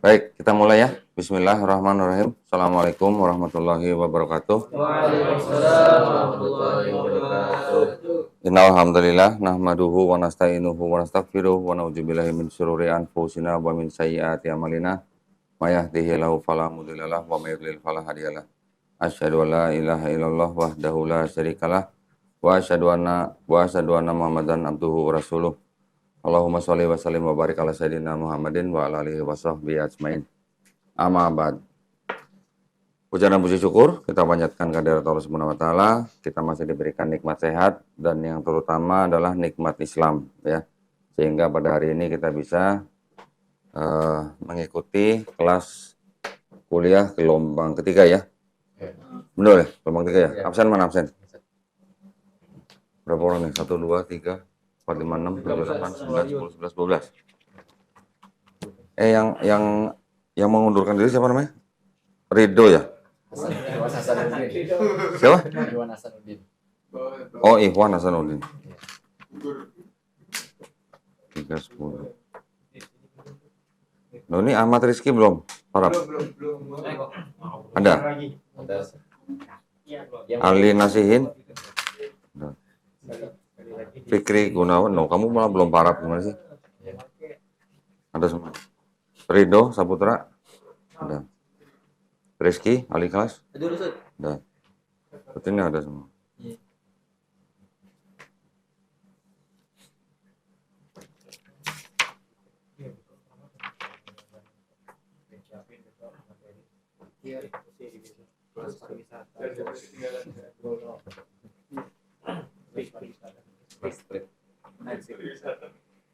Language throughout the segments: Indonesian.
Baik, kita mulai ya. Bismillahirrahmanirrahim. Assalamualaikum warahmatullahi wabarakatuh. Waalaikumsalam warahmatullahi wabarakatuh. Innal hamdalillah nahmaduhu wa nasta'inuhu wa nastaghfiruh wa na'udzubillahi min syururi anfusina wa min sayyiati a'malina. May yahdihillahu fala mudhillalah wa may yudlil fala hadiyalah. Asyhadu an la ilaha illallah wahdahu la syarikalah wa asyhadu anna Muhammadan abduhu wa rasuluh. Allahumma sholli wa sallim wa barik ala sayyidina Muhammadin wa ala alihi wa sahbihi ajmain. Amma ba'd. Puja dan puji syukur kita panjatkan kehadirat Allah Subhanahu wa taala. Kita masih diberikan nikmat sehat dan yang terutama adalah nikmat Islam ya. Sehingga pada hari ini kita bisa mengikuti kelas kuliah gelombang ketiga ya. Benar ya? Gelombang ketiga ya? Absen mana absen? Berapa orang nih? 1, 2, 3, 4, 5, 6, 7, 8, 9, 10, 11, 12. Yang mengundurkan diri siapa namanya? Ridho ya? Siapa? Iwan Hasanuddin. Oh, Ikhwan Hasanuddin. 310. Loh, ini Ahmad Rizky belum? Harap. Ada? Ali Nasihin? Ada. Fikri Gunawan, no, kamu malah belum paraf gimana sih? Ada semua. Ridho Saputra, ada. Rizky, Ali kelas, ada. Berarti ini ada semua.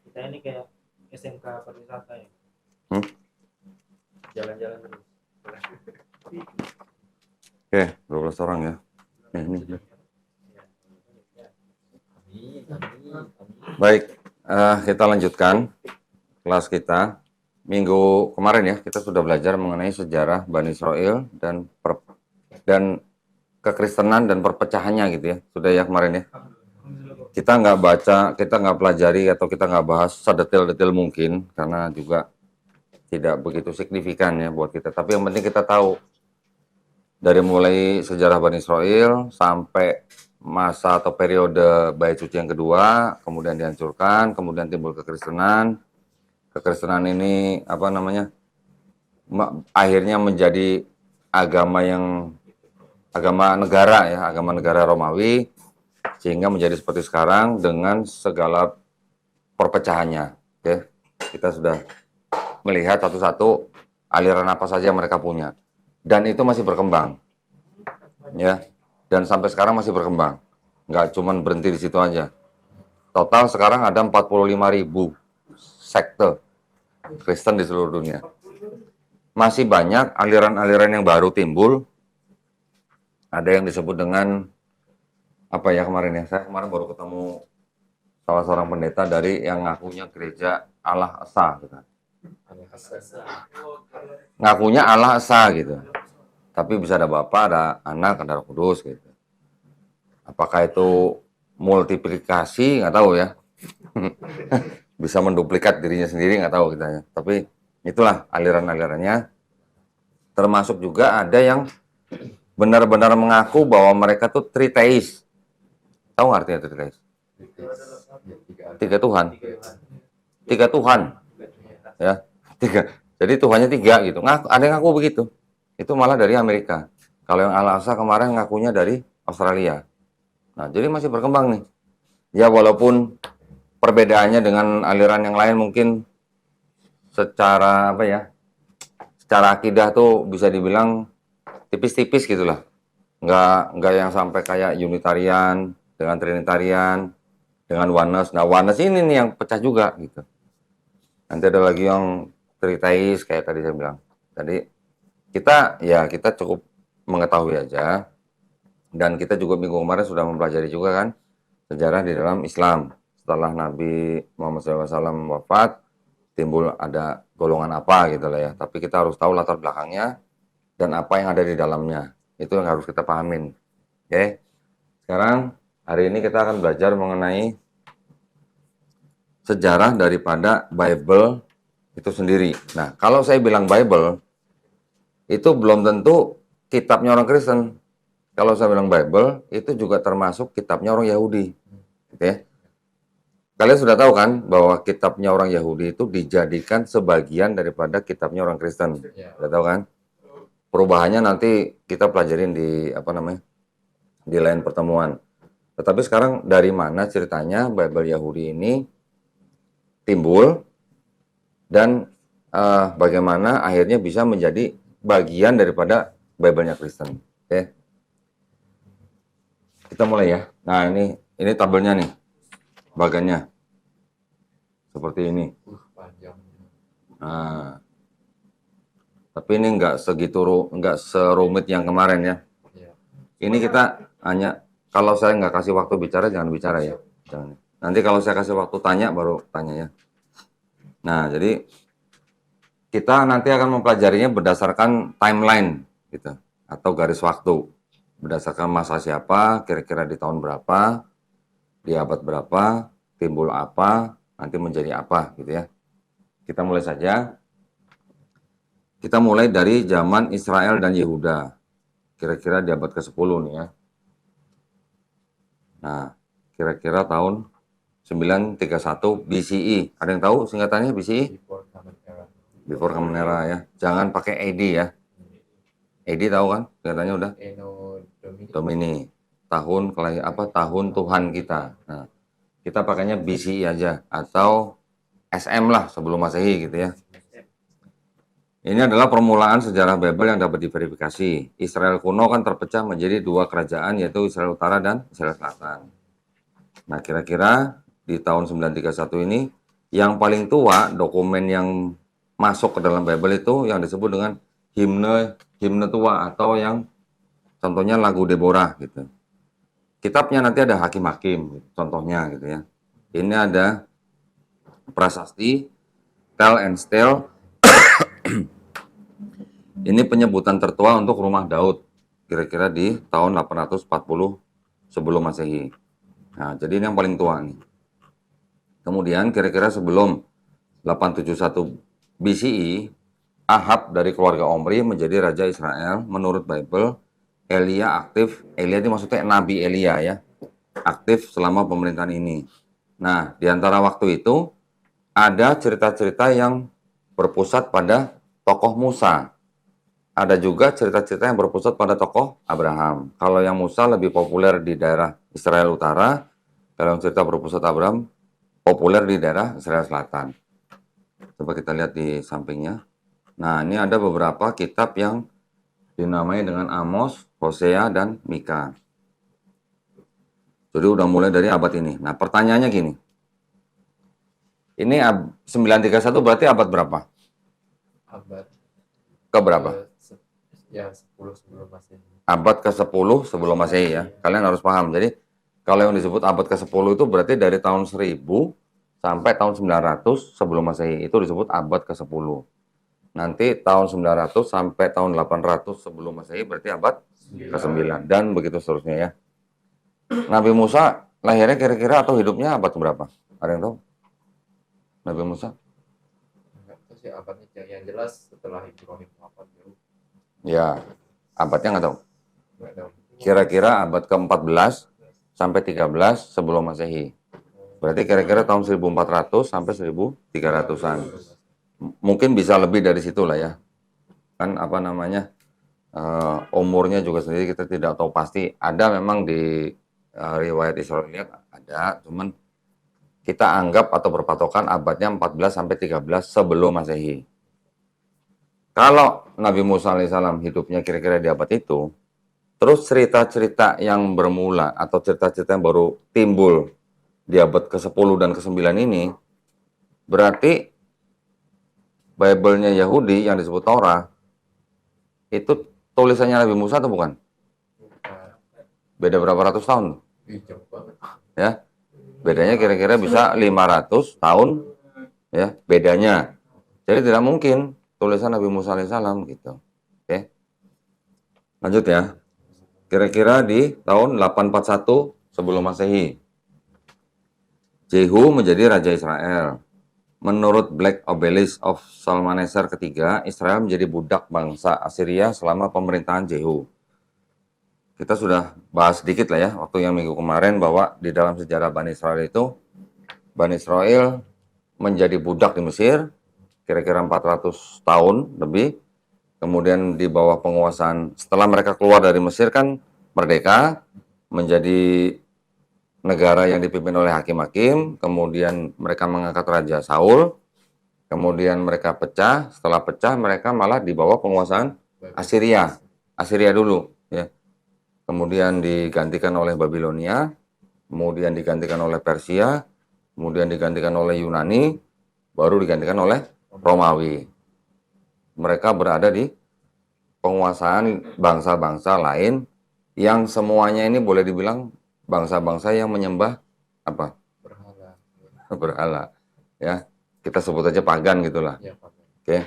Kita ini kayak SMK pariwisata ya. Jalan-jalan terus. Oke, 12 orang ya. Ini. Baik, kita lanjutkan kelas kita. Minggu kemarin ya, kita sudah belajar mengenai sejarah Bani Israel dan kekristenan dan perpecahannya gitu ya. Sudah ya kemarin ya. Kita nggak baca, kita nggak pelajari atau kita nggak bahas sedetail-detail mungkin karena juga tidak begitu signifikan ya buat kita. Tapi yang penting kita tahu dari mulai sejarah Bani Israel sampai masa atau periode Bait Suci yang kedua, kemudian dihancurkan, kemudian timbul kekristenan. Kekristenan ini apa namanya? Akhirnya menjadi agama negara ya, agama negara Romawi. Sehingga menjadi seperti sekarang dengan segala perpecahannya. Oke, kita sudah melihat satu-satu aliran apa saja yang mereka punya. Dan itu masih berkembang. Ya, dan sampai sekarang masih berkembang. Nggak cuma berhenti di situ aja. Total sekarang ada 45.000 sekte Kristen di seluruh dunia. Masih banyak aliran-aliran yang baru timbul. Ada yang disebut dengan apa ya kemarin ya, saya kemarin baru ketemu salah seorang pendeta dari yang ngakunya gereja Allah Esa gitu. Ngakunya Allah Esa gitu. Tapi bisa ada Bapa, ada Anak, ada Roh Kudus gitu. Apakah itu multiplikasi nggak tahu ya. Bisa menduplikat dirinya sendiri nggak tahu kita ya. Tapi itulah aliran-alirannya. Termasuk juga ada yang benar-benar mengaku bahwa mereka tuh triteis. Tahu nggak artinya triteis? Tiga Tuhan. Tiga Tuhan. Ya, tiga. Jadi Tuhannya tiga gitu. Ada yang ngaku begitu. Itu malah dari Amerika. Kalau yang Al-Aqsa kemarin ngakunya dari Australia. Nah, jadi masih berkembang nih. Ya, walaupun perbedaannya dengan aliran yang lain mungkin secara apa ya? Secara akidah tuh bisa dibilang tipis-tipis gitulah. Nggak yang sampai kayak Unitarian dengan Trinitarian, dengan Oneness. Nah, Oneness ini nih yang pecah juga gitu. Nanti ada lagi yang Triteis kayak tadi saya bilang. Jadi kita cukup mengetahui aja. Dan kita juga minggu kemarin sudah mempelajari juga kan sejarah di dalam Islam. Setelah Nabi Muhammad SAW wafat, timbul ada golongan apa gitu lah ya. Tapi kita harus tahu latar belakangnya dan apa yang ada di dalamnya. Itu yang harus kita pahamin. Oke. Sekarang hari ini kita akan belajar mengenai sejarah daripada Bible itu sendiri. Nah, kalau saya bilang Bible, itu belum tentu kitabnya orang Kristen. Kalau saya bilang Bible, itu juga termasuk kitabnya orang Yahudi. Gitu ya. Kalian sudah tahu kan bahwa kitabnya orang Yahudi itu dijadikan sebagian daripada kitabnya orang Kristen. Ya. Sudah tahu kan? Perubahannya nanti kita pelajarin di apa namanya? Di lain pertemuan. Tetapi sekarang dari mana ceritanya Bible Yahudi ini timbul dan bagaimana akhirnya bisa menjadi bagian daripada Bible-nya Kristen. Oke. Kita mulai ya. Nah, ini tabelnya nih. Bagannya. Seperti ini. Panjang. Nah, tapi ini nggak serumit yang kemarin ya. Ya. Ini kita hanya, kalau saya nggak kasih waktu bicara, jangan bicara ya. Jangan. Nanti kalau saya kasih waktu tanya, baru tanya ya. Nah, jadi kita nanti akan mempelajarinya berdasarkan timeline gitu, atau garis waktu. Berdasarkan masa siapa, kira-kira di tahun berapa, di abad berapa, timbul apa, nanti menjadi apa gitu ya. Kita mulai saja. Kita mulai dari zaman Israel dan Yehuda. Kira-kira di abad ke-10 nih ya. Nah, kira-kira tahun 931 BCE. Ada yang tahu singkatannya BCE? Before Common Era. Before Common Era ya. Jangan pakai AD ya. AD tahu kan? Singkatannya udah Eno Domini. Domini. Tahun Tuhan kita. Nah, kita pakainya BCE aja atau SM lah sebelum Masehi gitu ya. Ini adalah permulaan sejarah Bible yang dapat diverifikasi. Israel kuno kan terpecah menjadi dua kerajaan, yaitu Israel Utara dan Israel Selatan. Nah, kira-kira di tahun 931 ini, yang paling tua dokumen yang masuk ke dalam Bible itu yang disebut dengan himne tua, atau yang contohnya lagu Deborah gitu. Kitabnya nanti ada hakim-hakim, contohnya gitu ya. Ini ada prasasti, tell and tale. Ini penyebutan tertua untuk rumah Daud, kira-kira di tahun 840 sebelum Masehi. Nah, jadi ini yang paling tua nih. Kemudian kira-kira sebelum 871 BCE, Ahab dari keluarga Omri menjadi raja Israel. Menurut Bible, Elia aktif, Elia itu maksudnya Nabi Elia ya, aktif selama pemerintahan ini. Nah, di antara waktu itu ada cerita-cerita yang berpusat pada tokoh Musa. Ada juga cerita-cerita yang berpusat pada tokoh Abraham. Kalau yang Musa lebih populer di daerah Israel Utara, kalau yang cerita berpusat Abraham populer di daerah Israel Selatan. Coba kita lihat di sampingnya. Nah, ini ada beberapa kitab yang dinamai dengan Amos, Hosea, dan Mika. Jadi udah mulai dari abad ini. Nah, pertanyaannya gini. Ini 931 berarti abad berapa? Abad Ke berapa? Ya 10 sebelum Masehi. Abad ke-10 sebelum Masehi ya. Kalian harus paham. Jadi kalau yang disebut abad ke-10 itu berarti dari tahun 1000 sampai tahun 900 sebelum Masehi. Itu disebut abad ke-10. Nanti tahun 900 sampai tahun 800 sebelum Masehi berarti abad ke-9. Dan begitu seterusnya ya. Nabi Musa lahirnya kira-kira atau hidupnya abad berapa? Ada yang tahu? Nabi Musa? Enggak tahu sih abadnya, yang jelas setelah Ibrahim wafat dulu. Ya, abadnya nggak tahu. Enggak tahu. Kira-kira abad ke-14 sampai 13 sebelum Masehi. Berarti kira-kira tahun 1400 sampai 1300-an. Mungkin bisa lebih dari situ lah ya. Kan apa namanya, umurnya juga sendiri kita tidak tahu pasti. Ada memang di riwayat Israeliat ada, cuman kita anggap atau berpatokan abadnya 14 sampai 13 sebelum Masehi. Kalau Nabi Musa alaihissalam hidupnya kira-kira di abad itu, terus cerita-cerita yang bermula atau cerita-cerita yang baru timbul di abad ke-10 dan ke-9 ini, berarti Bible-nya Yahudi yang disebut Torah, itu tulisannya Nabi Musa atau bukan? Beda berapa ratus tahun? Jauh banget. Ya, bedanya kira-kira bisa 500 tahun ya bedanya. Jadi tidak mungkin tulisan Nabi Musa alaihissalam gitu. Oke. Lanjut ya. Kira-kira di tahun 841 sebelum Masehi. Jehu menjadi raja Israel. menurut Black Obelisk of Shalmaneser ketiga, Israel menjadi budak bangsa Assyria selama pemerintahan Jehu. Kita sudah bahas sedikit lah ya, waktu yang minggu kemarin, bahwa di dalam sejarah Bani Israel itu, Bani Israel menjadi budak di Mesir, kira-kira 400 tahun lebih. Kemudian di bawah penguasaan, setelah mereka keluar dari Mesir kan merdeka, menjadi negara yang dipimpin oleh hakim-hakim, kemudian mereka mengangkat Raja Saul, kemudian mereka pecah, setelah pecah mereka malah di bawah penguasaan Assyria, Assyria dulu, ya. Kemudian digantikan oleh Babilonia, kemudian digantikan oleh Persia, kemudian digantikan oleh Yunani, baru digantikan oleh Romawi. Mereka berada di penguasaan bangsa-bangsa lain yang semuanya ini boleh dibilang bangsa-bangsa yang menyembah apa? Berhala. Berhala. Ya, kita sebut aja pagan gitulah. Ya, Pak. Oke.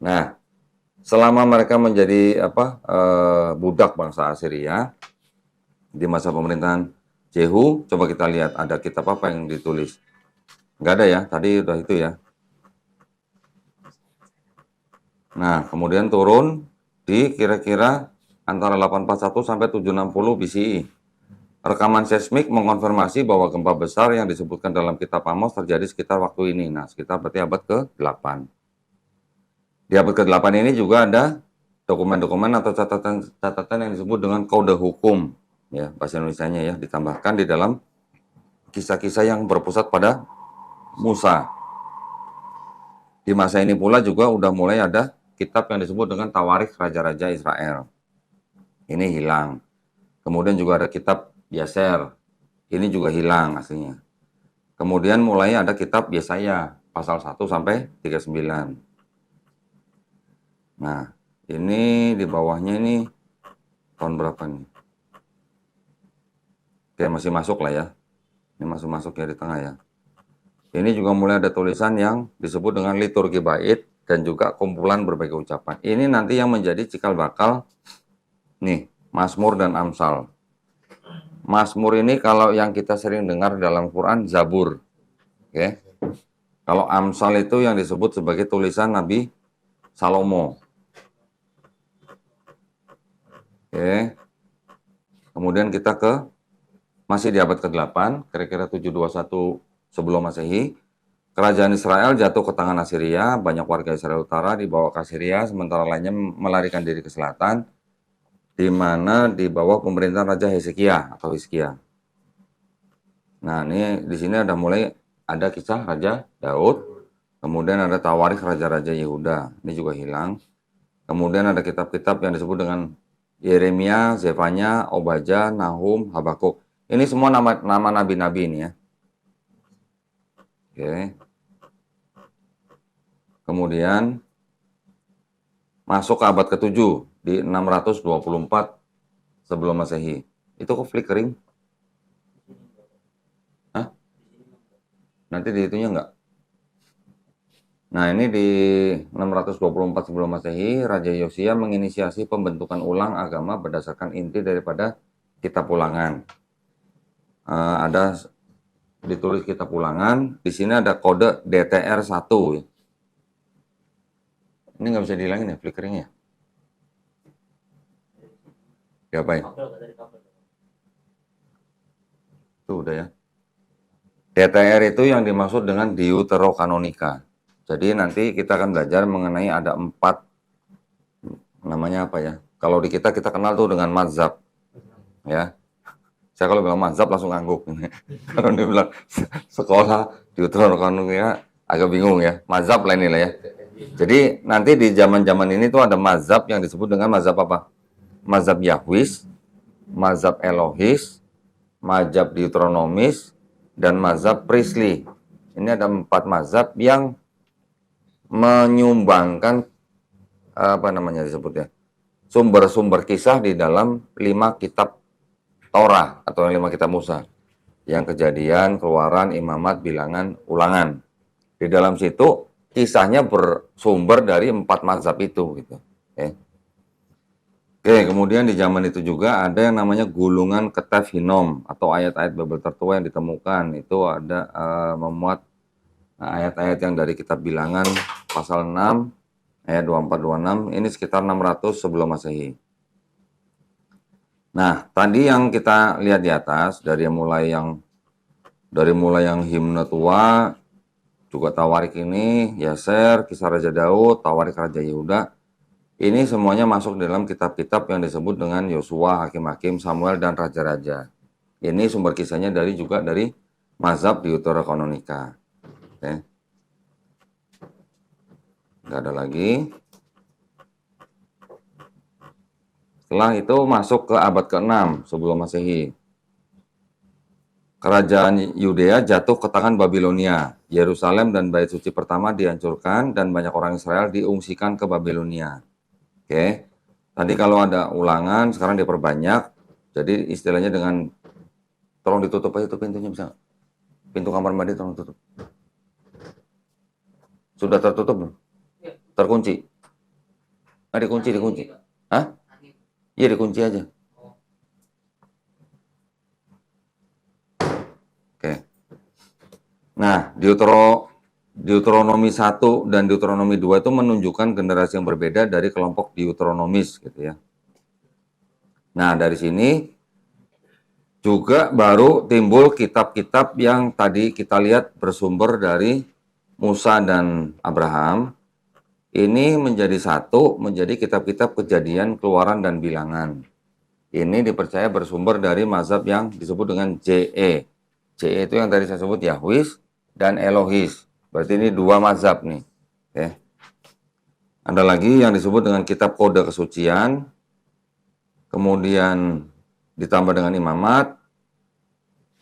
Nah, selama mereka menjadi budak bangsa Assyria di masa pemerintahan Jehu, coba kita lihat ada kitab apa yang ditulis. Nggak ada ya, tadi udah itu ya. Nah, kemudian turun di kira-kira antara 841 sampai 760 BCE. Rekaman seismik mengonfirmasi bahwa gempa besar yang disebutkan dalam kitab Amos terjadi sekitar waktu ini. Nah, sekitar berarti abad ke-8. Di abad ke-8 ini juga ada dokumen-dokumen atau catatan yang disebut dengan kode hukum. Ya, bahasa Indonesianya ya, ditambahkan di dalam kisah-kisah yang berpusat pada Musa. Di masa ini pula juga udah mulai ada kitab yang disebut dengan Tawarikh Raja-Raja Israel. Ini hilang. Kemudian juga ada kitab Yaser. Ini juga hilang aslinya. Kemudian mulai ada kitab Yesaya pasal 1 sampai 39. Nah, ini di bawahnya ini tahun berapa nih? Oke, masih masuk lah ya. Ini masuk ya di tengah ya. Ini juga mulai ada tulisan yang disebut dengan liturgi bait dan juga kumpulan berbagai ucapan. Ini nanti yang menjadi cikal bakal nih, Mazmur dan Amsal. Mazmur ini kalau yang kita sering dengar dalam Quran Zabur. Oke. Kalau Amsal itu yang disebut sebagai tulisan Nabi Salomo. Oke. Kemudian kita masih di abad ke-8, kira-kira 721 sebelum Masehi. Kerajaan Israel jatuh ke tangan Assyria, banyak warga Israel Utara dibawa ke Assyria, sementara lainnya melarikan diri ke selatan, di mana di bawah pemerintahan Raja Hezekia atau Hizkia. Nah, ini di sini ada mulai ada kisah Raja Daud, kemudian ada Tawarikh Raja-Raja Yehuda, ini juga hilang. Kemudian ada kitab-kitab yang disebut dengan Yeremia, Zefanya, Obadja, Nahum, Habakuk. Ini semua nama nabi-nabi ini ya. Oke. Kemudian masuk ke abad ke-7 di 624 sebelum Masehi. Itu kok flickering? Hah? Nanti di itunya enggak? Nah, ini di 624 sebelum Masehi, Raja Yosia menginisiasi pembentukan ulang agama berdasarkan inti daripada kitab Ulangan. Ada ditulis kitab Ulangan, di sini ada kode DTR1. Ini nggak bisa dihilangin ya flickeringnya? Diapain? Itu udah ya. DTR itu yang dimaksud dengan Deuterokanonika. Jadi nanti kita akan belajar mengenai ada 4, namanya apa ya? Kalau di kita kenal tuh dengan mazhab, ya. Saya kalau bilang mazhab langsung ngangguk. Kalau dia bilang sekolah Deuterokanonika agak bingung ya. Mazhab lah inilah ya. Jadi nanti di zaman-zaman ini tuh ada mazhab yang disebut dengan mazhab apa? Mazhab Yahwis, mazhab Elohis, mazhab Deuteronomis, dan mazhab Priestly. Ini ada 4 mazhab yang menyumbangkan apa namanya disebutnya, sumber-sumber kisah di dalam 5 kitab Torah atau 5 kitab Musa. Yang Kejadian, Keluaran, Imamat, Bilangan, Ulangan. Di dalam situ kisahnya bersumber dari 4 mazhab itu gitu. Oke, kemudian di zaman itu juga ada yang namanya gulungan Ketef Hinnom atau ayat-ayat Babel tertua yang ditemukan. Itu ada memuat Nah, ayat-ayat yang dari kitab Bilangan pasal 6 ayat 24-26 ini sekitar 600 sebelum Masehi. Nah, tadi yang kita lihat di atas dari mulai yang himne tua, juga Tawarik ini, Yaser, Kisah Raja Daud, Tawarik Raja Yehuda, ini semuanya masuk dalam kitab-kitab yang disebut dengan Yosua, Hakim-Hakim, Samuel, dan Raja-Raja. Ini sumber kisahnya juga dari mazhab Deuterokanonika. Oke. Nggak ada lagi. Setelah itu masuk ke abad ke-6 sebelum Masehi. Kerajaan Yudea jatuh ke tangan Babilonia. Yerusalem dan bait suci pertama dihancurkan dan banyak orang Israel diungsikan ke Babilonia. Oke. Tadi kalau ada ulangan, sekarang diperbanyak. Jadi istilahnya dengan tolong ditutup aja tuh pintunya bisa. Pintu kamar mandi tolong tutup. Sudah tertutup belum? Terkunci. Ah, dikunci. Hah? Iya, dikunci aja. Oke. Nah, Deuteronomi 1 dan Deuteronomi 2 itu menunjukkan generasi yang berbeda dari kelompok Deuteronomis gitu ya. Nah, dari sini juga baru timbul kitab-kitab yang tadi kita lihat bersumber dari Musa dan Abraham. Ini menjadi satu, menjadi kitab-kitab Kejadian, Keluaran, dan Bilangan. Ini dipercaya bersumber dari mazhab yang disebut dengan JE. JE itu yang tadi saya sebut Yahwis dan Elohis. Berarti ini dua mazhab nih. Oke. Ada lagi yang disebut dengan kitab kode kesucian. Kemudian ditambah dengan imamat.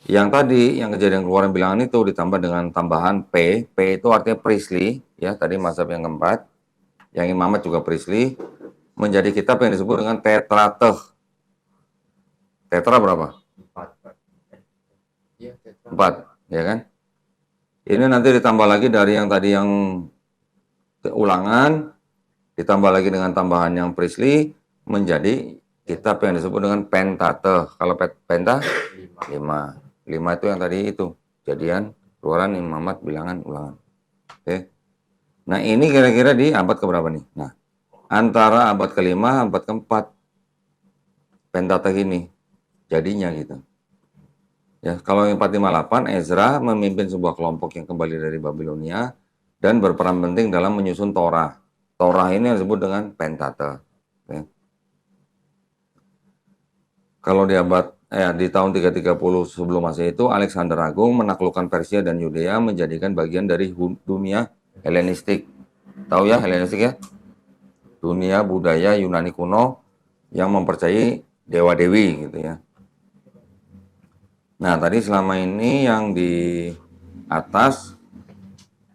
Yang tadi, yang Kejadian, Keluaran, Bilangan itu ditambah dengan tambahan P. P itu artinya priestly. Ya, tadi mazhab yang keempat. Yang imamat juga priestly. Menjadi kitab yang disebut dengan Tetrateh. Tetra berapa? 4. Iya, Tetra. 4, ya kan? Ini nanti ditambah lagi dari yang tadi yang ulangan, ditambah lagi dengan tambahan yang priestly, menjadi kitab yang disebut dengan Pentateuch. Kalau Penta, 5. 5 itu yang tadi itu, Kejadian, Keluaran, Imamat, Bilangan, Ulangan. Oke. Nah, ini kira-kira di abad keberapa nih? Nah, antara abad ke-5, abad ke-4, Pentateuch ini jadinya gitu. Ya, kalau yang 458, Ezra memimpin sebuah kelompok yang kembali dari Babilonia dan berperan penting dalam menyusun Torah. Torah ini yang disebut dengan Pentateuch. Ya. Kalau di tahun 330 sebelum Masehi itu, Alexander Agung menaklukkan Persia dan Yudea menjadikan bagian dari dunia Helenistik. Tahu ya Helenistik ya? Dunia budaya Yunani kuno yang mempercayai dewa-dewi gitu ya. Nah, tadi selama ini yang di atas,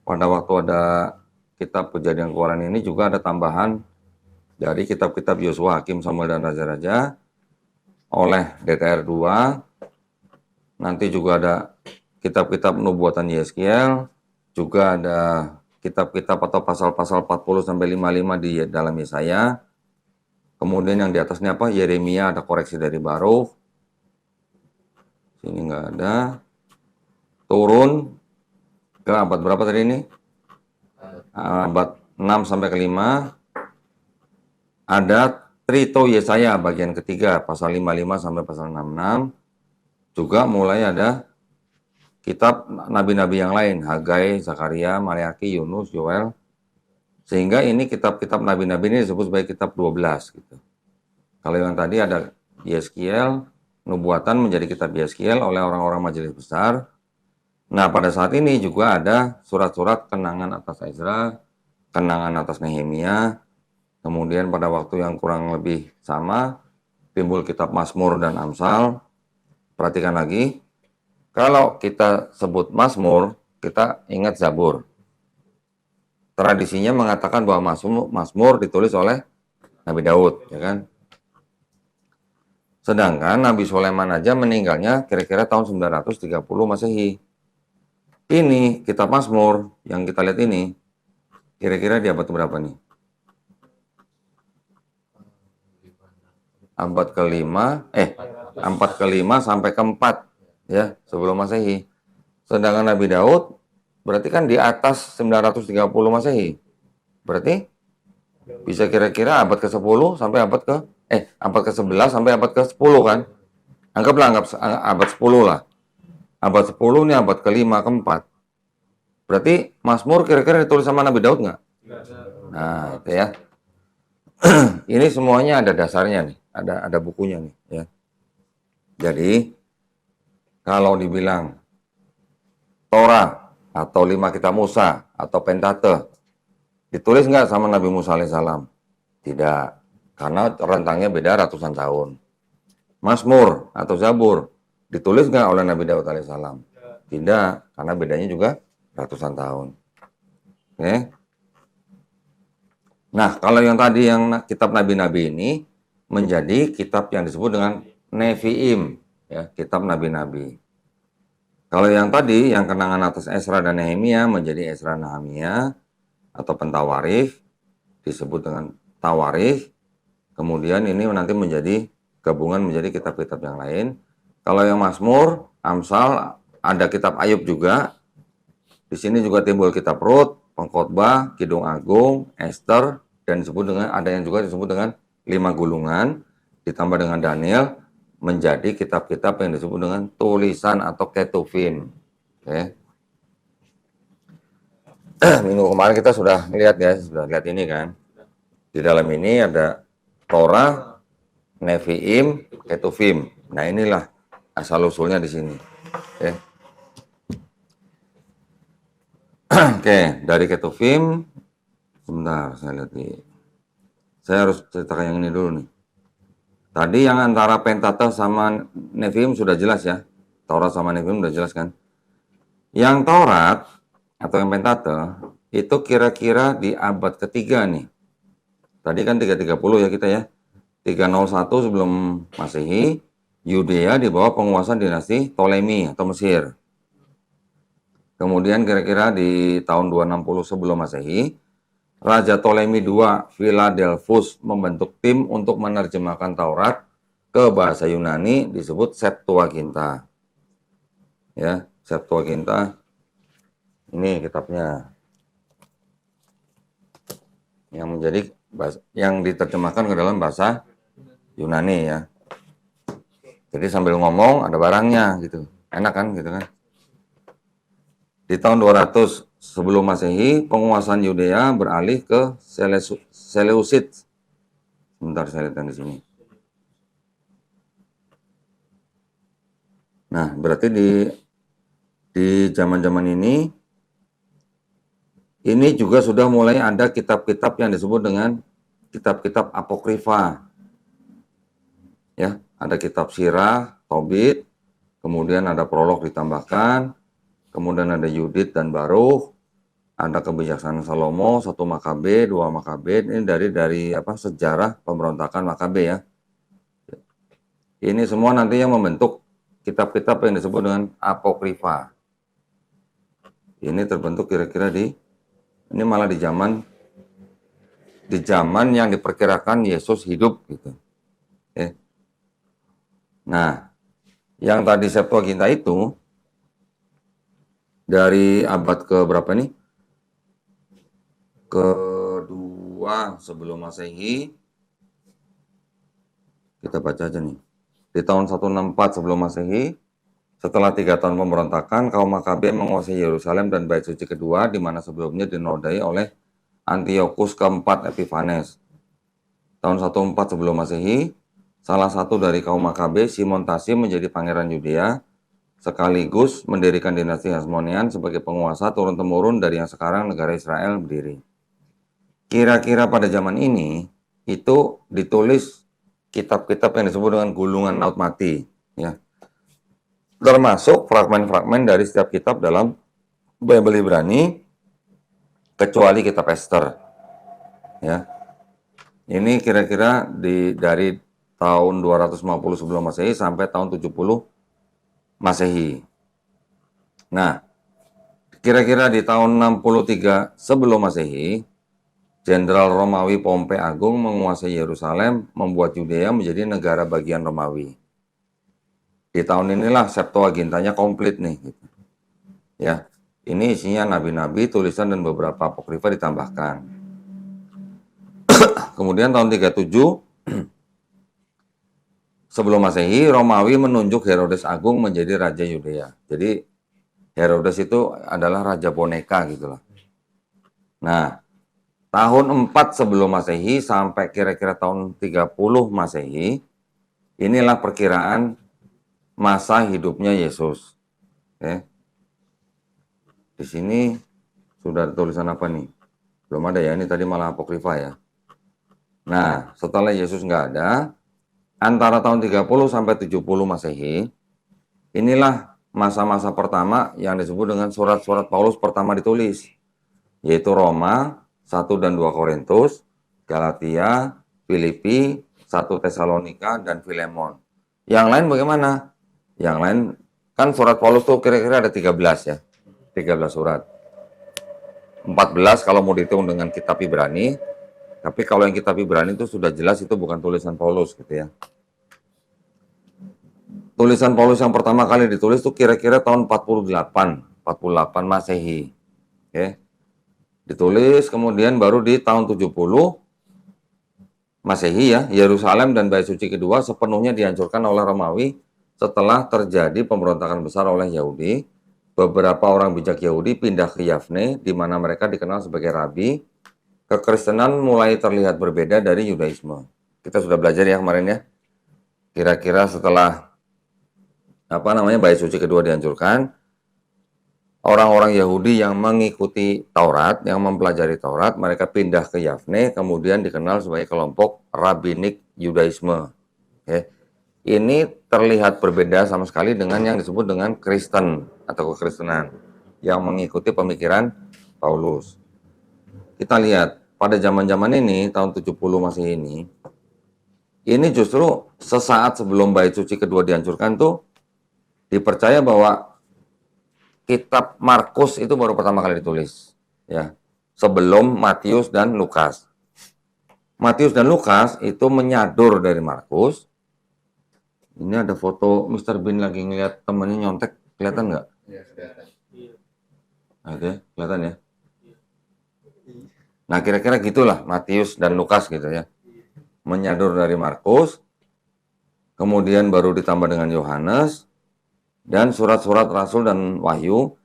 pada waktu ada kitab Kejadian, Keluaran ini juga ada tambahan dari kitab-kitab Yosua, Hakim, Samuel, dan Raja-Raja oleh DTR 2. Nanti juga ada kitab-kitab nubuatan Yeskiel, juga ada kitab-kitab atau pasal-pasal 40 sampai 55 di dalam Yesaya. Kemudian yang di atasnya apa? Yeremia, ada koreksi dari Barukh. Sini nggak ada. Turun ke abad berapa tadi ini? Abad 6 sampai ke 5. Ada Trito Yesaya bagian ketiga, pasal 55 sampai pasal 66. Juga mulai ada kitab nabi-nabi yang lain, Hagai, Zakaria, Maleaki, Yunus, Yoel. Sehingga ini kitab-kitab nabi-nabi ini disebut sebagai kitab 12 gitu. Kalau yang tadi ada Yeskiel, nubuatan menjadi kitab Yeskiel oleh orang-orang majelis besar. Nah, pada saat ini juga ada surat-surat kenangan atas Ezra, kenangan atas Nehemia. Kemudian pada waktu yang kurang lebih sama, timbul kitab Mazmur dan Amsal. Perhatikan lagi, kalau kita sebut Mazmur, kita ingat Zabur. Tradisinya mengatakan bahwa Mazmur ditulis oleh Nabi Daud, ya kan? Sedangkan Nabi Sulaiman aja meninggalnya kira-kira tahun 930 Masehi. Ini kitab Mazmur yang kita lihat ini kira-kira di abad berapa nih? Abad ke-5 sampai ke-4 ya sebelum Masehi. Sedangkan Nabi Daud berarti kan di atas 930 Masehi. Berarti bisa kira-kira abad ke-10 sampai abad ke-11 sampai abad ke-10 kan? Abad 10 lah. Abad 10 ini abad ke-5, ke-4. Berarti Mazmur kira-kira ditulis sama Nabi Daud nggak? Nah, itu ya. Ini semuanya ada dasarnya nih, ada bukunya nih ya. Jadi kalau dibilang Torah atau 5 kitab Musa atau Pentateuch ditulis nggak sama Nabi Musa alaihissalam? Tidak, karena rentangnya beda ratusan tahun. Mazmur atau Zabur ditulis nggak oleh Nabi Daud alaihissalam? Tidak, karena bedanya juga ratusan tahun. Oke. Nah, kalau yang tadi yang kitab nabi-nabi ini menjadi kitab yang disebut dengan Nevi'im, ya, kitab nabi-nabi. Kalau yang tadi yang kenangan atas Esra dan Nehemia menjadi Esra Nehemia atau Pentawarikh disebut dengan Tawarikh. Kemudian ini nanti menjadi gabungan menjadi kitab-kitab yang lain. Kalau yang Mazmur, Amsal, ada kitab Ayub juga. Di sini juga timbul kitab Rut, Pengkhotbah, Kidung Agung, Esther, dan ada yang juga disebut dengan 5 gulungan, ditambah dengan Daniel, menjadi kitab-kitab yang disebut dengan tulisan atau ketuvim. Oke. Minggu kemarin kita sudah lihat ya, sudah lihat ini kan. Di dalam ini ada Torah, Nevi'im, Ketuvim. Nah inilah asal usulnya di sini. Oke. Oke, dari Ketuvim, sebentar saya lihat nih. Saya harus ceritakan yang ini dulu nih. Tadi yang antara Pentateuch sama Nevi'im sudah jelas ya. Taurat sama Nevi'im sudah jelas kan. Yang Taurat atau yang Pentateuch itu kira-kira di abad ketiga nih. Tadi kan 330 ya kita ya. 301 sebelum Masehi, Yudea di bawah penguasaan dinasti Ptolemy atau Mesir. Kemudian kira-kira di tahun 260 sebelum Masehi, Raja Ptolemy II Philadelphus membentuk tim untuk menerjemahkan Taurat ke bahasa Yunani disebut Septuaginta. Ya, Septuaginta. Ini kitabnya. Yang diterjemahkan ke dalam bahasa Yunani ya. Jadi sambil ngomong ada barangnya gitu. Enak kan gitu kan. Di tahun 200 sebelum Masehi, penguasaan Yudea beralih ke Seleucid. Sebentar saya lihat di sini. Nah, berarti di zaman-zaman ini juga sudah mulai ada kitab-kitab yang disebut dengan kitab-kitab apokrifa. Ya, ada kitab Sirah, Tobit, kemudian ada prolog ditambahkan, kemudian ada Yudit dan Baruch, ada kebijaksanaan Salomo, 1 Makabe, 2 Makabe, ini dari sejarah pemberontakan Makabe ya. Ini semua nanti yang membentuk kitab-kitab yang disebut dengan apokrifa. Ini terbentuk kira-kira ini malah di zaman yang diperkirakan Yesus hidup gitu. Nah, yang tadi Septuaginta itu dari abad ke berapa nih? Kedua sebelum Masehi. Kita baca aja nih. Di tahun 164 sebelum Masehi, setelah 3 tahun pemberontakan, kaum Makabe menguasai Yerusalem dan Bait Suci kedua, di mana sebelumnya dinodai oleh Antiochus keempat Epiphanes. Tahun 14 sebelum Masehi, salah satu dari kaum Makabe, Simon Tasim, menjadi pangeran Yudea, sekaligus mendirikan dinasti Hasmonean sebagai penguasa turun-temurun dari yang sekarang negara Israel berdiri. Kira-kira pada zaman ini, itu ditulis kitab-kitab yang disebut dengan gulungan laut mati. Ya. Termasuk fragmen-fragmen dari setiap kitab dalam Bible Ibrani, kecuali kitab Esther. Ya. Ini kira-kira dari tahun 250 sebelum Masehi sampai tahun 70 Masehi. Nah, kira-kira di tahun 63 sebelum Masehi, Jenderal Romawi Pompei Agung menguasai Yerusalem, membuat Yudea menjadi negara bagian Romawi. Di tahun inilah Septuagintanya komplit nih. Gitu. Ya, Ini isinya nabi-nabi, tulisan dan beberapa apokrifa ditambahkan. Kemudian tahun 37 sebelum Masehi, Romawi menunjuk Herodes Agung menjadi raja Yudea. Jadi Herodes itu adalah raja boneka gitu loh. Nah, tahun 4 sebelum Masehi sampai kira-kira tahun 30 Masehi, inilah perkiraan masa hidupnya Yesus. Oke. Di sini sudah ada tulisan apa nih? Belum ada ya, ini tadi malah apokrifa ya. Nah, setelah Yesus nggak ada, antara tahun 30 sampai 70 Masehi, inilah masa-masa pertama yang disebut dengan surat-surat Paulus pertama ditulis, yaitu Roma, 1 dan 2 Korintus, Galatia, Filipi, 1 Tesalonika, dan Filemon. Yang lain bagaimana? Yang lain, kan surat Paulus tuh kira-kira ada 13 ya, 13 surat. 14 kalau mau dihitung dengan kitab Ibrani, tapi kalau yang kitab Ibrani itu sudah jelas itu bukan tulisan Paulus gitu ya. Tulisan Paulus yang pertama kali ditulis itu kira-kira tahun 48 Masehi. Oke. Ditulis kemudian baru di tahun 70 Masehi ya, Yerusalem dan Bait Suci kedua sepenuhnya dihancurkan oleh Romawi setelah terjadi pemberontakan besar oleh Yahudi. Beberapa orang bijak Yahudi pindah ke Yafne, di mana mereka dikenal sebagai rabi. Kekristenan mulai terlihat berbeda dari Yudaisme. Kita sudah belajar ya kemarin ya. Kira-kira setelah Bait Suci kedua dihancurkan, orang-orang Yahudi yang mengikuti Taurat, yang mempelajari Taurat, mereka pindah ke Yafne, kemudian dikenal sebagai kelompok Rabbinik Yudaisme. Oke. Ini terlihat berbeda sama sekali dengan yang disebut dengan Kristen atau kekristenan yang mengikuti pemikiran Paulus. Kita lihat pada zaman-zaman ini, tahun 70 Masehi ini justru sesaat sebelum Bait Suci kedua dihancurkan tuh dipercaya bahwa kitab Markus itu baru pertama kali ditulis, ya, sebelum Matius dan Lukas. Matius dan Lukas itu menyadur dari Markus. Ini ada foto Mr. Bean lagi ngeliat temennya nyontek, kelihatan nggak? Iya, kelihatan. Oke, kelihatan ya. Nah, kira-kira gitulah Matius dan Lukas gitu ya. Menyadur dari Markus, kemudian baru ditambah dengan Yohanes, dan surat-surat Rasul dan Wahyu.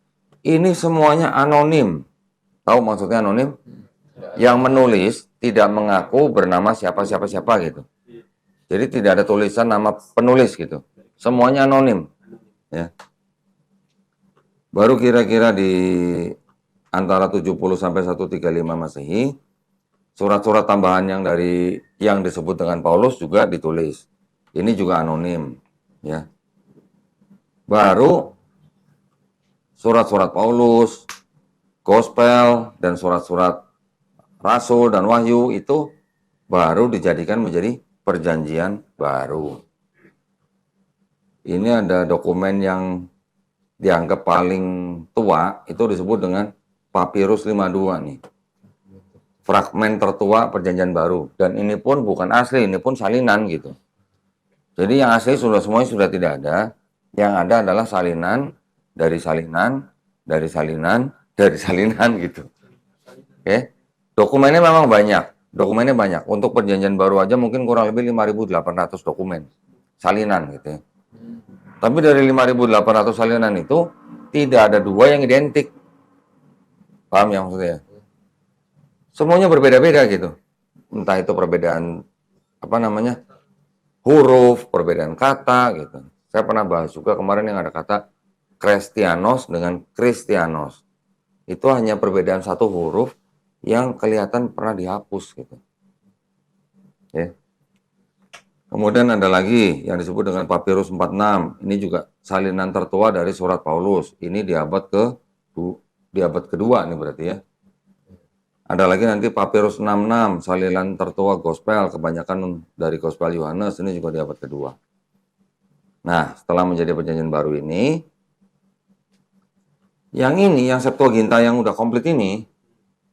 Ini semuanya anonim. Tahu maksudnya anonim? Yang menulis tidak mengaku bernama siapa-siapa gitu. Jadi tidak ada tulisan nama penulis gitu. Semuanya anonim. Ya. Baru kira-kira di antara 70 sampai 135 Masehi, surat-surat tambahan yang disebut dengan Paulus juga ditulis. Ini juga anonim, ya. Baru surat-surat Paulus, Gospel dan surat-surat Rasul dan Wahyu itu baru dijadikan menjadi perjanjian baru. Ini ada dokumen yang dianggap paling tua, itu disebut dengan Papirus 52 nih. Fragmen tertua perjanjian baru. Dan ini pun bukan asli, ini pun salinan gitu. Jadi yang asli semuanya sudah tidak ada. Yang ada adalah salinan, dari salinan, dari salinan, dari salinan gitu. Oke. Dokumennya memang banyak. Dokumennya banyak. Untuk perjanjian baru aja mungkin kurang lebih 5.800 dokumen. Salinan gitu ya. Tapi dari 5.800 salinan itu tidak ada dua yang identik. Paham ya maksudnya? Semuanya berbeda-beda gitu. Entah itu perbedaan huruf, perbedaan kata gitu. Saya pernah bahas juga kemarin yang ada kata Kristianos dengan Kristianos. Itu hanya perbedaan satu huruf yang kelihatan pernah dihapus gitu. Ya. Kemudian ada lagi yang disebut dengan Papirus 46. Ini juga salinan tertua dari surat Paulus. Ini di abad kedua nih berarti ya. Ada lagi nanti Papirus 66, salinan tertua Gospel, kebanyakan dari Gospel Yohanes, ini juga di abad kedua. Nah, setelah menjadi perjanjian baru ini, yang Septuaginta yang udah komplit ini,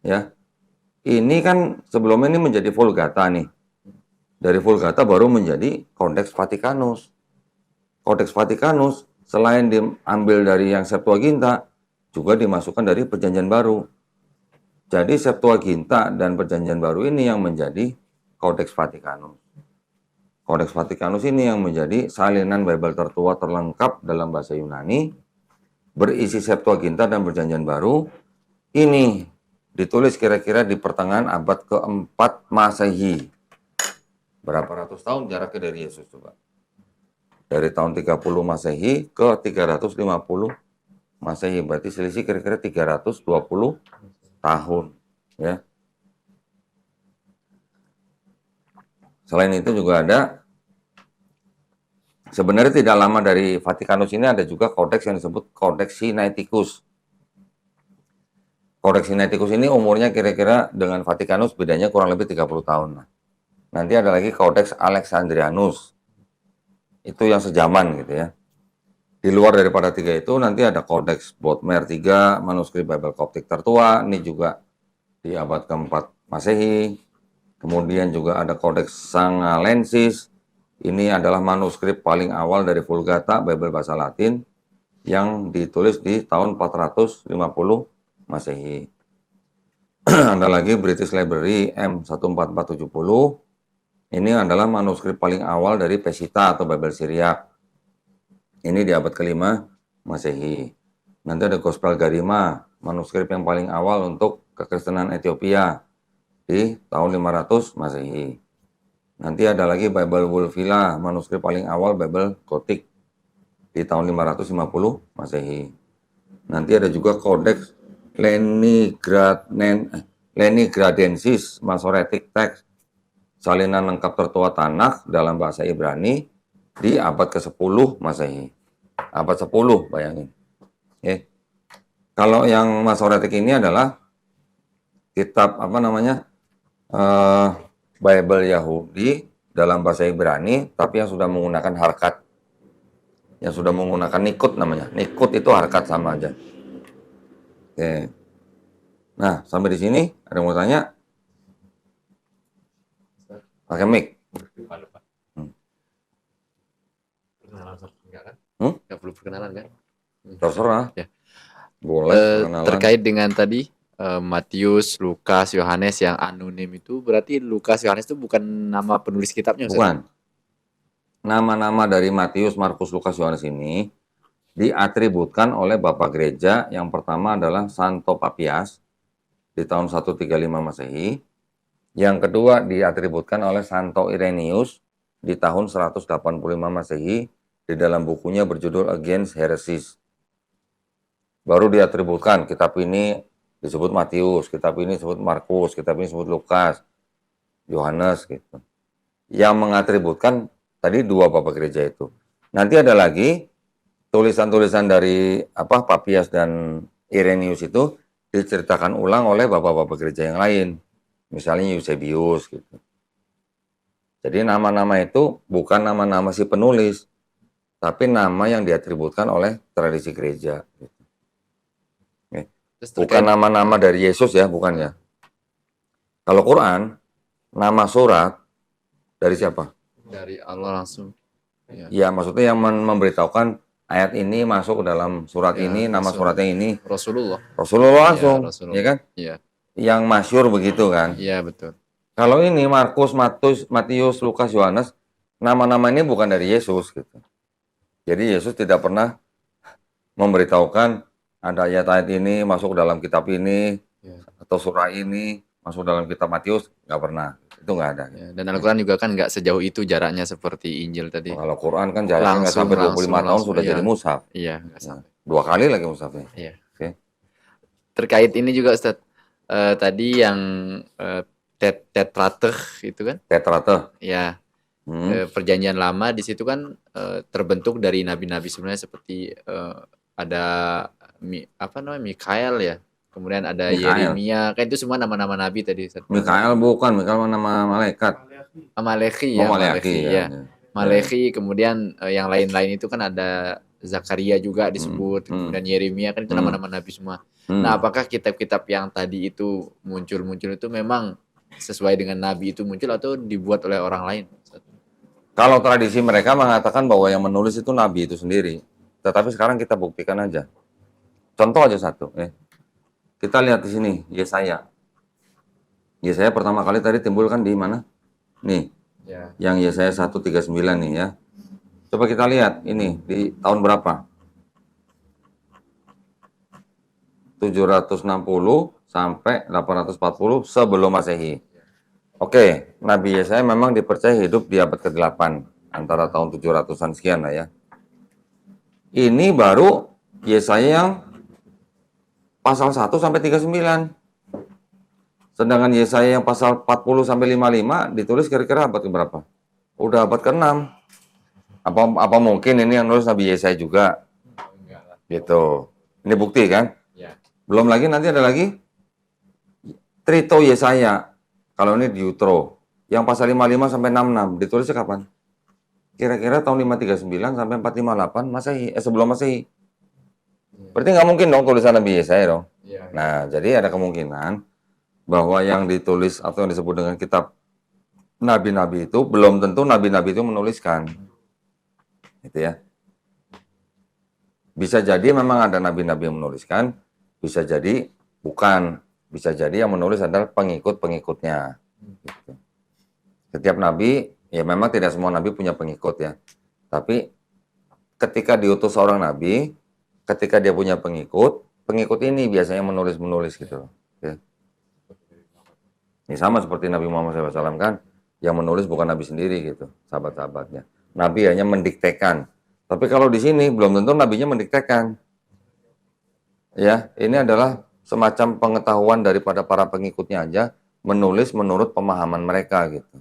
ya, ini kan sebelumnya ini menjadi Vulgata nih. Dari Vulgata baru menjadi Codex Vaticanus. Codex Vaticanus selain diambil dari yang Septuaginta, juga dimasukkan dari Perjanjian Baru. Jadi Septuaginta dan Perjanjian Baru ini yang menjadi Codex Vaticanus. Codex Vaticanus ini yang menjadi salinan Bible tertua terlengkap dalam bahasa Yunani, berisi Septuaginta dan Perjanjian Baru. Ini ditulis kira-kira di pertengahan abad keempat Masehi. Berapa ratus tahun jaraknya dari Yesus coba? Dari tahun 30 Masehi ke 350 Masehi. Berarti selisih kira-kira 320 tahun. Ya. Selain itu juga ada, sebenarnya tidak lama dari Vatikanus ini ada juga kodeks yang disebut Codex Sinaiticus. Codex Sinaiticus ini umurnya kira-kira dengan Vatikanus bedanya kurang lebih 30 tahun. Nanti ada lagi Codex Alexandrianus. Itu yang sejaman gitu ya. Di luar daripada tiga itu nanti ada Codex Bodmer III, manuskrip Bible Koptik tertua, ini juga di abad keempat Masehi. Kemudian juga ada Codex Sangalensis. Ini adalah manuskrip paling awal dari Vulgata, Bible bahasa Latin, yang ditulis di tahun 450 Masehi. Ada lagi British Library M14470. Ini adalah manuskrip paling awal dari Peshitta atau Bible Syriac. Ini di abad kelima Masehi. Nanti ada Gospel Garima, manuskrip yang paling awal untuk kekristenan Ethiopia di tahun 500 Masehi. Nanti ada lagi Bible Wulfila, manuskrip paling awal Bible Gotik di tahun 550 Masehi. Nanti ada juga Codex Leningradensis Masoretic Text, salinan lengkap tertua Tanakh dalam bahasa Ibrani di abad ke-10 Masehi. Abad 10, bayangin. Kalau yang Masoretic ini adalah kitab Bible Yahudi dalam bahasa Ibrani, tapi yang sudah menggunakan harkat, yang sudah menggunakan nikut namanya. Nikut itu harkat sama aja. Oke. Nah, sampai di sini ada yang mau tanya? Pakai mic. Perkenalan enggak kan? Hmm? Nggak perlu perkenalan kan? Terserah. Ya. Boleh perkenalan. Terkait dengan tadi Matius, Lukas, Yohanes yang anonim itu berarti Lukas, Yohanes itu bukan nama penulis kitabnya, Ustaz? Bukan. Nama-nama dari Matius, Markus, Lukas, Yohanes ini diatributkan oleh Bapak Gereja. Yang pertama adalah Santo Papias di tahun 135 Masehi. Yang kedua diatributkan oleh Santo Irenaeus di tahun 185 Masehi di dalam bukunya berjudul Against Heresies. Baru diatributkan kitab ini disebut Matius, kitab ini disebut Markus, kitab ini disebut Lukas, Yohanes gitu. Yang mengatributkan tadi dua Bapak Gereja itu. Nanti ada lagi tulisan-tulisan dari Papias dan Irenaeus itu diceritakan ulang oleh Bapak-Bapak Gereja yang lain. Misalnya Eusebius gitu. Jadi nama-nama itu bukan nama-nama si penulis, tapi nama yang diatributkan oleh tradisi gereja. Gitu. Bukan nama-nama dari Yesus ya, bukan ya. Kalau Quran, nama surat dari siapa? Dari Allah langsung. Ya, maksudnya yang memberitahukan ayat ini masuk ke dalam surat ini, nama suratnya ini. Rasulullah. Rasulullah langsung, Rasulullah. ya kan? Iya. Yang masyhur begitu kan? Iya, betul. Kalau ini Markus, Matius, Lukas, Yohanes, nama-nama ini bukan dari Yesus gitu. Jadi Yesus tidak pernah memberitahukan ada ayat-ayat ini masuk dalam kitab ini, atau surah ini masuk dalam kitab Matius, nggak pernah. Itu nggak ada. Ya, dan Al-Quran juga kan nggak sejauh itu jaraknya seperti Injil tadi. Kalau Quran kan jaraknya nggak sampai 25 tahun sudah jadi mushaf. Iya, nggak sampai. 2 kali lagi mushafnya. Iya. Oke. Terkait ini juga Ustaz, tadi yang Tetrateh itu kan? Tetrateh. Ya. Perjanjian lama di situ kan terbentuk dari nabi-nabi sebenarnya seperti ada Mikael ya, kemudian ada Yeremia, kan itu semua nama-nama nabi tadi. Mikael bukan, Mikael nama malaikat. Malechi ya, Malechi, kemudian yang lain-lain itu kan ada Zakaria juga disebut, kemudian Yeremia, kan itu nama-nama nabi semua. Nah, apakah kitab-kitab yang tadi itu muncul itu memang sesuai dengan nabi itu muncul atau dibuat oleh orang lain? Kalau tradisi mereka mengatakan bahwa yang menulis itu nabi itu sendiri. Tetapi sekarang kita buktikan aja. contoh aja satu. Kita lihat di sini, Yesaya. Yesaya pertama kali tadi timbul kan di mana? Nih, yang Yesaya 139 nih ya. Coba kita lihat ini di tahun berapa? 760 sampai 840 sebelum Masehi. Oke, Nabi Yesaya memang dipercaya hidup di abad ke-8, antara tahun 700-an sekian lah ya. Ini baru Yesaya yang pasal 1 sampai 39. Sedangkan Yesaya yang pasal 40 sampai 55 ditulis kira-kira abad keberapa? Udah abad ke-6. Apa mungkin ini yang nulis Nabi Yesaya juga? Gitu. Ini bukti kan? Belum lagi nanti ada lagi Trito Yesaya. Kalau ini Diutro. Yang pasal 55 sampai 66 ditulisnya kapan? Kira-kira tahun 539 sampai 458 Masehi, sebelum Masehi. Berarti nggak mungkin dong tulisan Nabi Yesaya dong. Nah, jadi ada kemungkinan bahwa yang ditulis atau yang disebut dengan kitab nabi-nabi itu belum tentu nabi-nabi itu menuliskan. Gitu ya. Bisa jadi memang ada nabi-nabi yang menuliskan, bisa jadi bukan. Bisa jadi yang menulis adalah pengikut-pengikutnya. Gitu. Setiap nabi, ya memang tidak semua nabi punya pengikut ya. Tapi ketika diutus seorang nabi, ketika dia punya pengikut, pengikut ini biasanya menulis-menulis gitu. Ya. Ini sama seperti Nabi Muhammad SAW kan, yang menulis bukan Nabi sendiri gitu, sahabat-sahabatnya. Nabi hanya mendiktekan. Tapi kalau di sini belum tentu Nabinya mendiktekan. Ya, ini adalah semacam pengetahuan daripada para pengikutnya aja, menulis menurut pemahaman mereka gitu.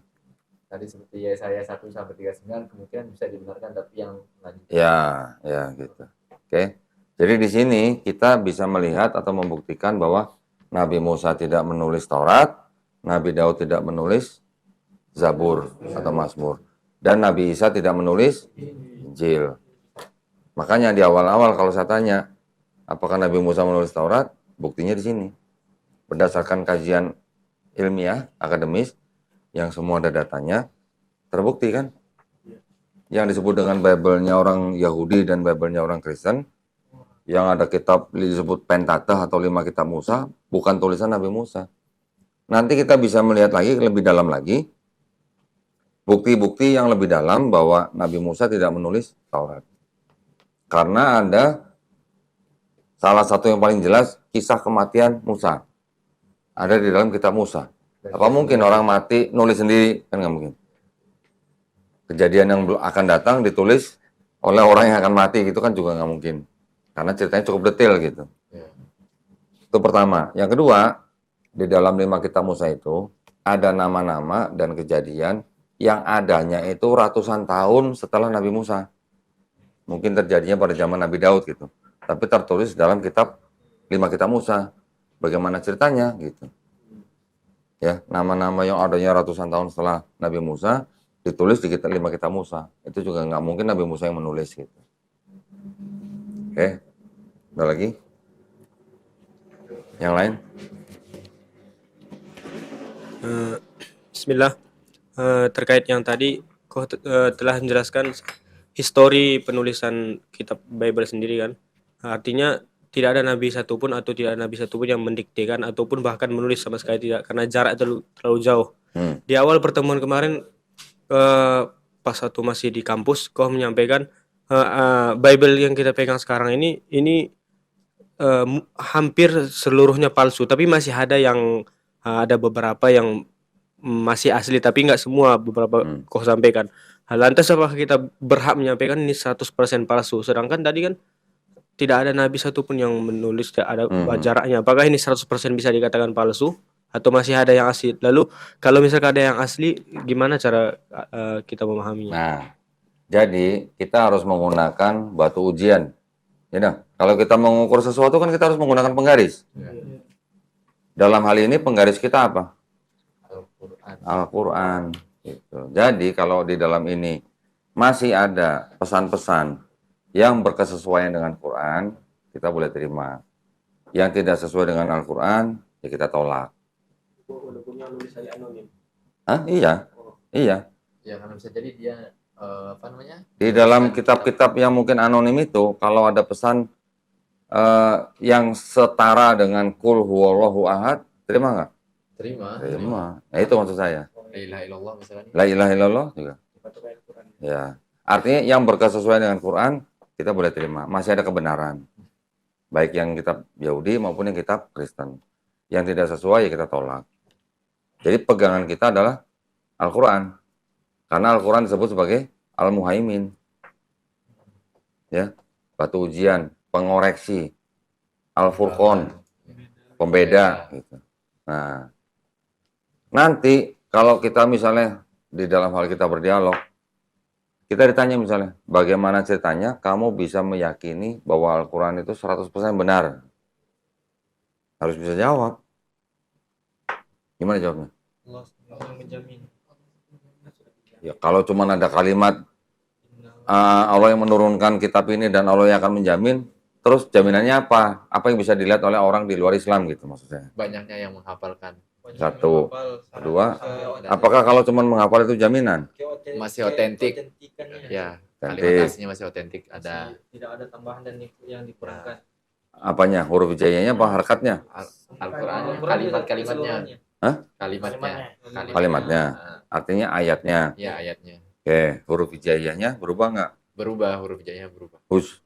Tadi seperti Yesaya 1 sampai 39 kemungkinan bisa dibenarkan, tapi yang lanjut. Ya gitu. Oke. Jadi di sini kita bisa melihat atau membuktikan bahwa Nabi Musa tidak menulis Taurat, Nabi Daud tidak menulis Zabur atau Mazmur, dan Nabi Isa tidak menulis Injil. Makanya di awal-awal kalau saya tanya, apakah Nabi Musa menulis Taurat? Buktinya di sini. Berdasarkan kajian ilmiah, akademis, yang semua ada datanya, terbukti kan? Yang disebut dengan Bible-nya orang Yahudi dan Bible-nya orang Kristen, yang ada kitab disebut Pentateuch atau 5 kitab Musa, bukan tulisan Nabi Musa. Nanti kita bisa melihat lagi lebih dalam lagi bukti-bukti yang lebih dalam bahwa Nabi Musa tidak menulis Taurat. Karena ada salah satu yang paling jelas kisah kematian Musa. Ada di dalam kitab Musa. Apa mungkin orang mati nulis sendiri? Kan nggak mungkin. Kejadian yang akan datang ditulis oleh orang yang akan mati gitu kan juga nggak mungkin. Karena ceritanya cukup detail gitu. Itu pertama. Yang kedua, di dalam 5 kitab Musa itu ada nama-nama dan kejadian yang adanya itu ratusan tahun setelah Nabi Musa. Mungkin terjadinya pada zaman Nabi Daud gitu. Tapi tertulis dalam kitab 5 kitab Musa. Bagaimana ceritanya gitu. Ya, nama-nama yang adanya ratusan tahun setelah Nabi Musa ditulis di kitab 5 kitab Musa. Itu juga nggak mungkin Nabi Musa yang menulis gitu. Oke. Ada lagi? Yang lain? Bismillah. Terkait yang tadi kau telah menjelaskan histori penulisan kitab Bible sendiri kan. Artinya tidak ada nabi satupun atau tidak ada nabi satupun yang mendiktekan ataupun bahkan menulis sama sekali tidak, karena jarak terlalu jauh. Di awal pertemuan kemarin pas waktu masih di kampus kau menyampaikan Bible yang kita pegang sekarang ini hampir seluruhnya palsu, tapi masih ada yang ada beberapa yang masih asli, tapi nggak semua, beberapa kau sampaikan. Lantas apakah kita berhak menyampaikan ini 100% palsu? Sedangkan tadi kan tidak ada nabi satupun yang menulis, tidak ada jaraknya. Apakah ini 100% bisa dikatakan palsu atau masih ada yang asli? Lalu kalau misalkan ada yang asli, gimana cara kita memahaminya? Nah, jadi kita harus menggunakan batu ujian. Ya, kalau kita mengukur sesuatu kan kita harus menggunakan penggaris. Dalam hal ini penggaris kita apa? Al-Quran. Gitu. Jadi kalau di dalam ini masih ada pesan-pesan yang berkesesuaian dengan Quran, kita boleh terima. Yang tidak sesuai dengan Al-Quran, ya kita tolak. Iya. Ya, karena bisa jadi dia apa namanya? Di dalam kitab-kitab yang mungkin anonim itu, kalau ada pesan yang setara dengan kul huwallahu ahad, terima nggak? Terima. Terima. Nah itu maksud saya. La ilaha illallah misalnya. La ilaha illallah juga. Ya. Artinya yang berkesesuaian dengan Quran, kita boleh terima. Masih ada kebenaran. Baik yang kitab Yahudi maupun yang kitab Kristen. Yang tidak sesuai ya kita tolak. Jadi pegangan kita adalah Al-Quran. Karena Al-Quran disebut sebagai Al-Muhaimin. Ya. Batu ujian, pengoreksi, Al-Furqan, pembeda. Gitu. Nah, nanti kalau kita misalnya di dalam hal kita berdialog, kita ditanya misalnya, bagaimana ceritanya kamu bisa meyakini bahwa Al-Quran itu 100% benar? Harus bisa jawab. Gimana jawabnya? Allah yang menjamin. Ya, kalau cuma ada kalimat Allah yang menurunkan kitab ini dan Allah yang akan menjamin, terus jaminannya apa? Apa yang bisa dilihat oleh orang di luar Islam gitu maksudnya? Banyaknya yang menghafalkan. Satu. Kedua, apakah kalau cuma menghafal itu jaminan? Masih otentik. Ya, kalimat aslinya masih otentik. Ada Tidak ada tambahan dan yang dikurangkan. Apanya? Huruf hijaiyahnya apa harokatnya? Al-Quran, kalimat-kalimatnya. Hah? Kalimatnya. Artinya ayatnya. Ya, ayatnya. Oke, huruf hijaiyahnya berubah nggak? Berubah, huruf hijaiyahnya berubah. Hus.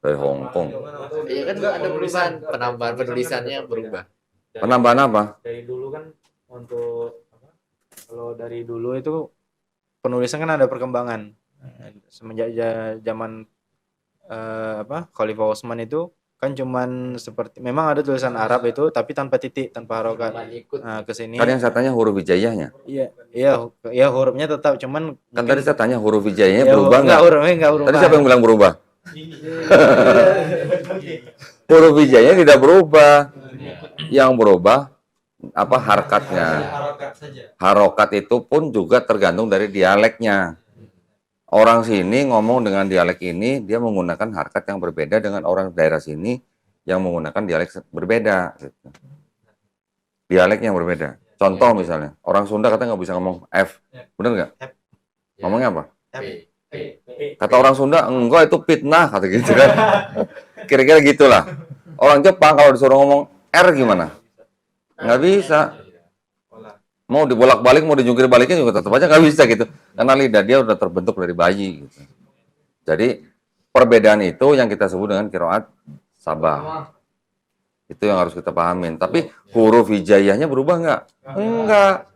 Dari Hong Kong. Iya kan ada perubahan, penambahan penulisannya berubah. Penambahan apa? Dari dulu kan untuk apa? Kalau dari dulu itu penulisan kan ada perkembangan. Semenjak zaman Khalifah Utsman itu kan cuman seperti memang ada tulisan Arab itu tapi tanpa titik, tanpa harokat. Nah, ke sini. Kan yang saya tanya huruf hijaiyahnya. Iya, hurufnya tetap cuman Kan tadi saya tanya huruf hijaiyahnya ya, berubah nggak? Hurufnya nggak berubah. Tadi siapa yang bilang berubah? Huruf hijaiyahnya tidak berubah. Yang berubah apa harokatnya. Harokat itu pun juga tergantung dari dialeknya. Orang sini ngomong dengan dialek ini, dia menggunakan harokat yang berbeda dengan orang daerah sini yang menggunakan dialek berbeda. Gitu. Dialek yang berbeda. Contoh misalnya, orang Sunda katanya nggak bisa ngomong F. Bener nggak? Ngomongnya apa? Kata orang Sunda, enggak itu fitnah, kata gitu kan. Kira-kira gitulah. Orang Jepang kalau disuruh ngomong R gimana? Nggak bisa. Mau dibolak-balik, mau dijungkir balikin juga tetap aja nggak bisa gitu. Karena lidah dia udah terbentuk dari bayi gitu. Jadi perbedaan itu yang kita sebut dengan qiraat sabah. Itu yang harus kita pahamin. Tapi huruf hijaiyahnya berubah nggak? Enggak.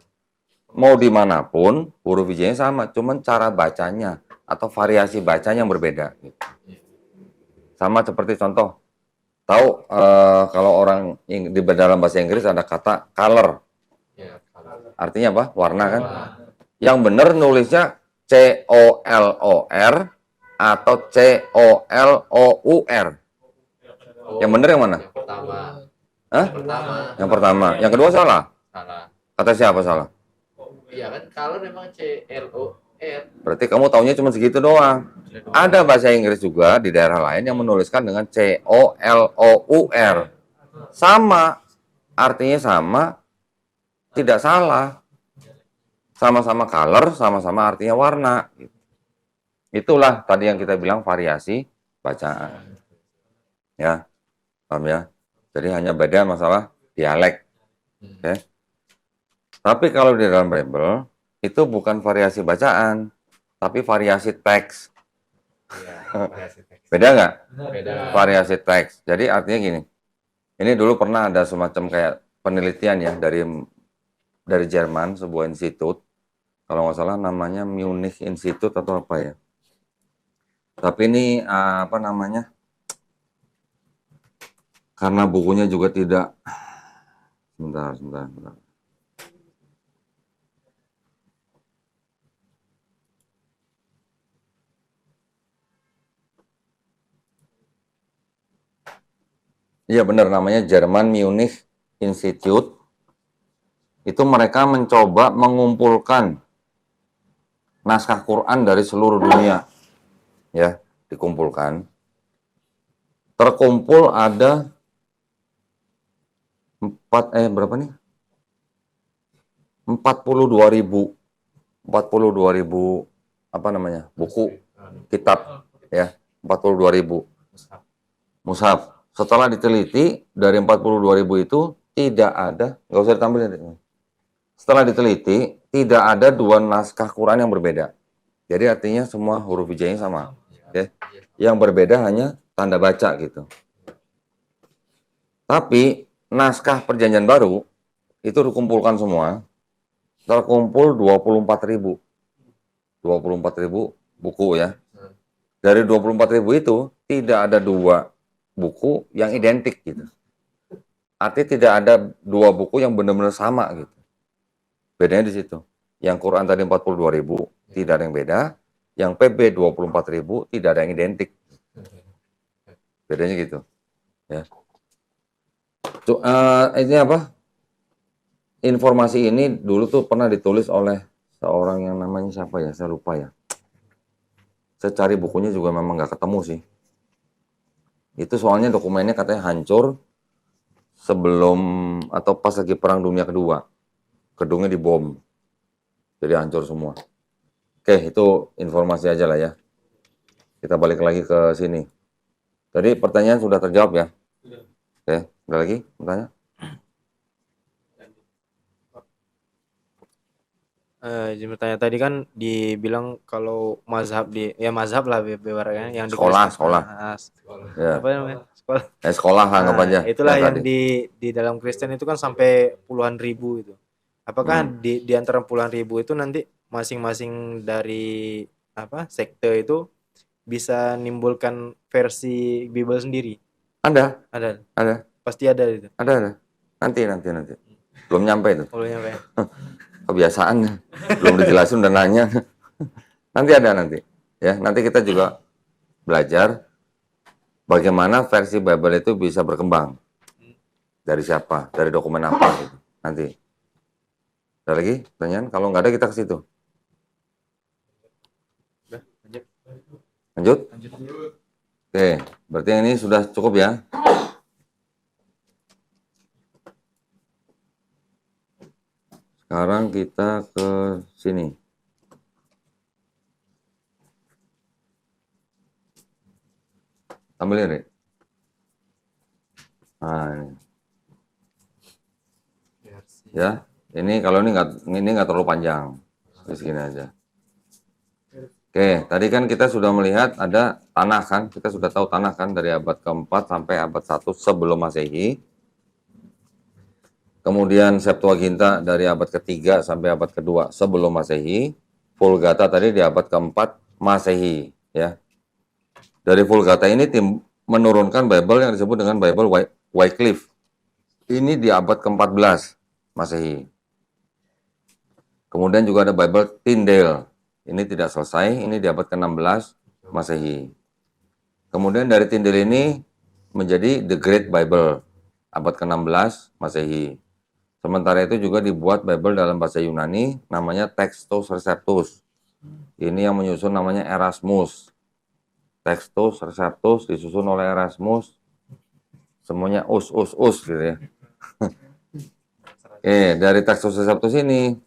Mau dimanapun huruf hijaiyahnya sama, cuman cara bacanya atau variasi bacanya yang berbeda. Gitu. Sama seperti contoh, tahu kalau orang di dalam bahasa Inggris ada kata color. Artinya apa? Warna kan? Yang benar nulisnya COLOR atau COLOUR. Yang benar yang mana? Yang pertama. Hah? Yang pertama. Yang kedua salah? Salah. Kata siapa salah? Iya kan kalau memang CLOR. Berarti kamu taunya cuma segitu doang. Ada bahasa Inggris juga di daerah lain yang menuliskan dengan COLOUR. Sama. Artinya sama. Tidak salah. Sama-sama color, sama-sama artinya warna. Itulah tadi yang kita bilang variasi bacaan. Ya, paham ya? Jadi hanya beda masalah dialek. Okay? Tapi kalau di dalam Bible, itu bukan variasi bacaan, tapi variasi teks. Beda nggak? Beda. Variasi teks. Jadi artinya gini, ini dulu pernah ada semacam kayak penelitian ya dari Jerman, sebuah institut, kalau nggak salah namanya Munich Institute atau apa ya. Tapi ini apa namanya? Karena bukunya juga tidak. Sebentar. Iya benar, namanya Jerman Munich Institute. Itu mereka mencoba mengumpulkan naskah Quran dari seluruh dunia, ya, dikumpulkan. Terkumpul ada berapa nih? 42.000 apa namanya? Buku kitab, ya, 42.000 mushaf. setelah diteliti dari 42.000 itu tidak ada, nggak usah ditampilin. Setelah diteliti tidak ada 2 naskah Quran yang berbeda. Jadi artinya semua huruf hijaiyahnya sama. Ya. Yang berbeda hanya tanda baca gitu. Tapi naskah Perjanjian Baru itu dikumpulkan semua, terkumpul 24.000. 24.000 buku ya. Dari 24.000 itu tidak ada 2 buku yang identik gitu. Artinya tidak ada 2 buku yang benar-benar sama gitu. Bedanya di situ. Yang Quran tadi 42.000 tidak ada yang beda, yang PB 24.000 tidak ada yang identik. Bedanya gitu. Ya. Ini apa? Informasi ini dulu tuh pernah ditulis oleh seorang yang namanya siapa ya? Saya lupa ya. Saya cari bukunya juga memang nggak ketemu sih. Itu soalnya dokumennya katanya hancur sebelum atau pas lagi Perang Dunia Kedua. Gedungnya dibom. Jadi hancur semua. Oke, itu informasi aja lah ya. Kita balik lagi ke sini. Tadi pertanyaan sudah terjawab ya? Oke, ada lagi bertanya? Jadi bertanya tadi kan dibilang kalau mazhab mazhab lah beberapa yang Sekolah. Ya. apa namanya? Sekolah. Sekolah anggap aja. Itulah yang tadi. di dalam Kristen itu kan sampai puluhan ribu itu. Apakah di antara puluhan ribu itu nanti masing-masing dari sekte itu bisa nimbulkan versi Bible sendiri? Ada. Pasti ada itu. Ada. Nanti. Belum nyampe itu. Belum nyampe. Kebiasaan. Belum dijelasin udah nanya. Nanti ada. Ya, nanti kita juga belajar bagaimana versi Bible itu bisa berkembang. Dari siapa? Dari dokumen apa gitu. Nanti. Ada lagi pertanyaan? Kalau nggak ada kita ke situ. Lanjut? Oke, berarti ini sudah cukup ya. Sekarang kita ke sini. Ambilin, Rik. Nah, ini. Ya, ini kalau ini nggak terlalu panjang. Segini aja. Oke, tadi kan kita sudah melihat ada tanah kan, kita sudah tahu tanah kan dari abad ke-4 sampai abad 1 sebelum Masehi. Kemudian Septuaginta dari abad ke-3 sampai abad ke-2 sebelum Masehi. Vulgata tadi di abad ke-4 Masehi, ya. Dari Vulgata ini menurunkan Bible yang disebut dengan Bible Wycliffe. Ini di abad ke-14 Masehi. Kemudian juga ada Bible Tyndale. Ini tidak selesai, ini di abad ke-16 Masehi. Kemudian dari Tyndale ini menjadi The Great Bible, abad ke-16 Masehi. Sementara itu juga dibuat Bible dalam bahasa Yunani, namanya Textus Receptus. Ini yang menyusun namanya Erasmus. Textus Receptus disusun oleh Erasmus. Semuanya us gitu ya. Dari Textus Receptus ini,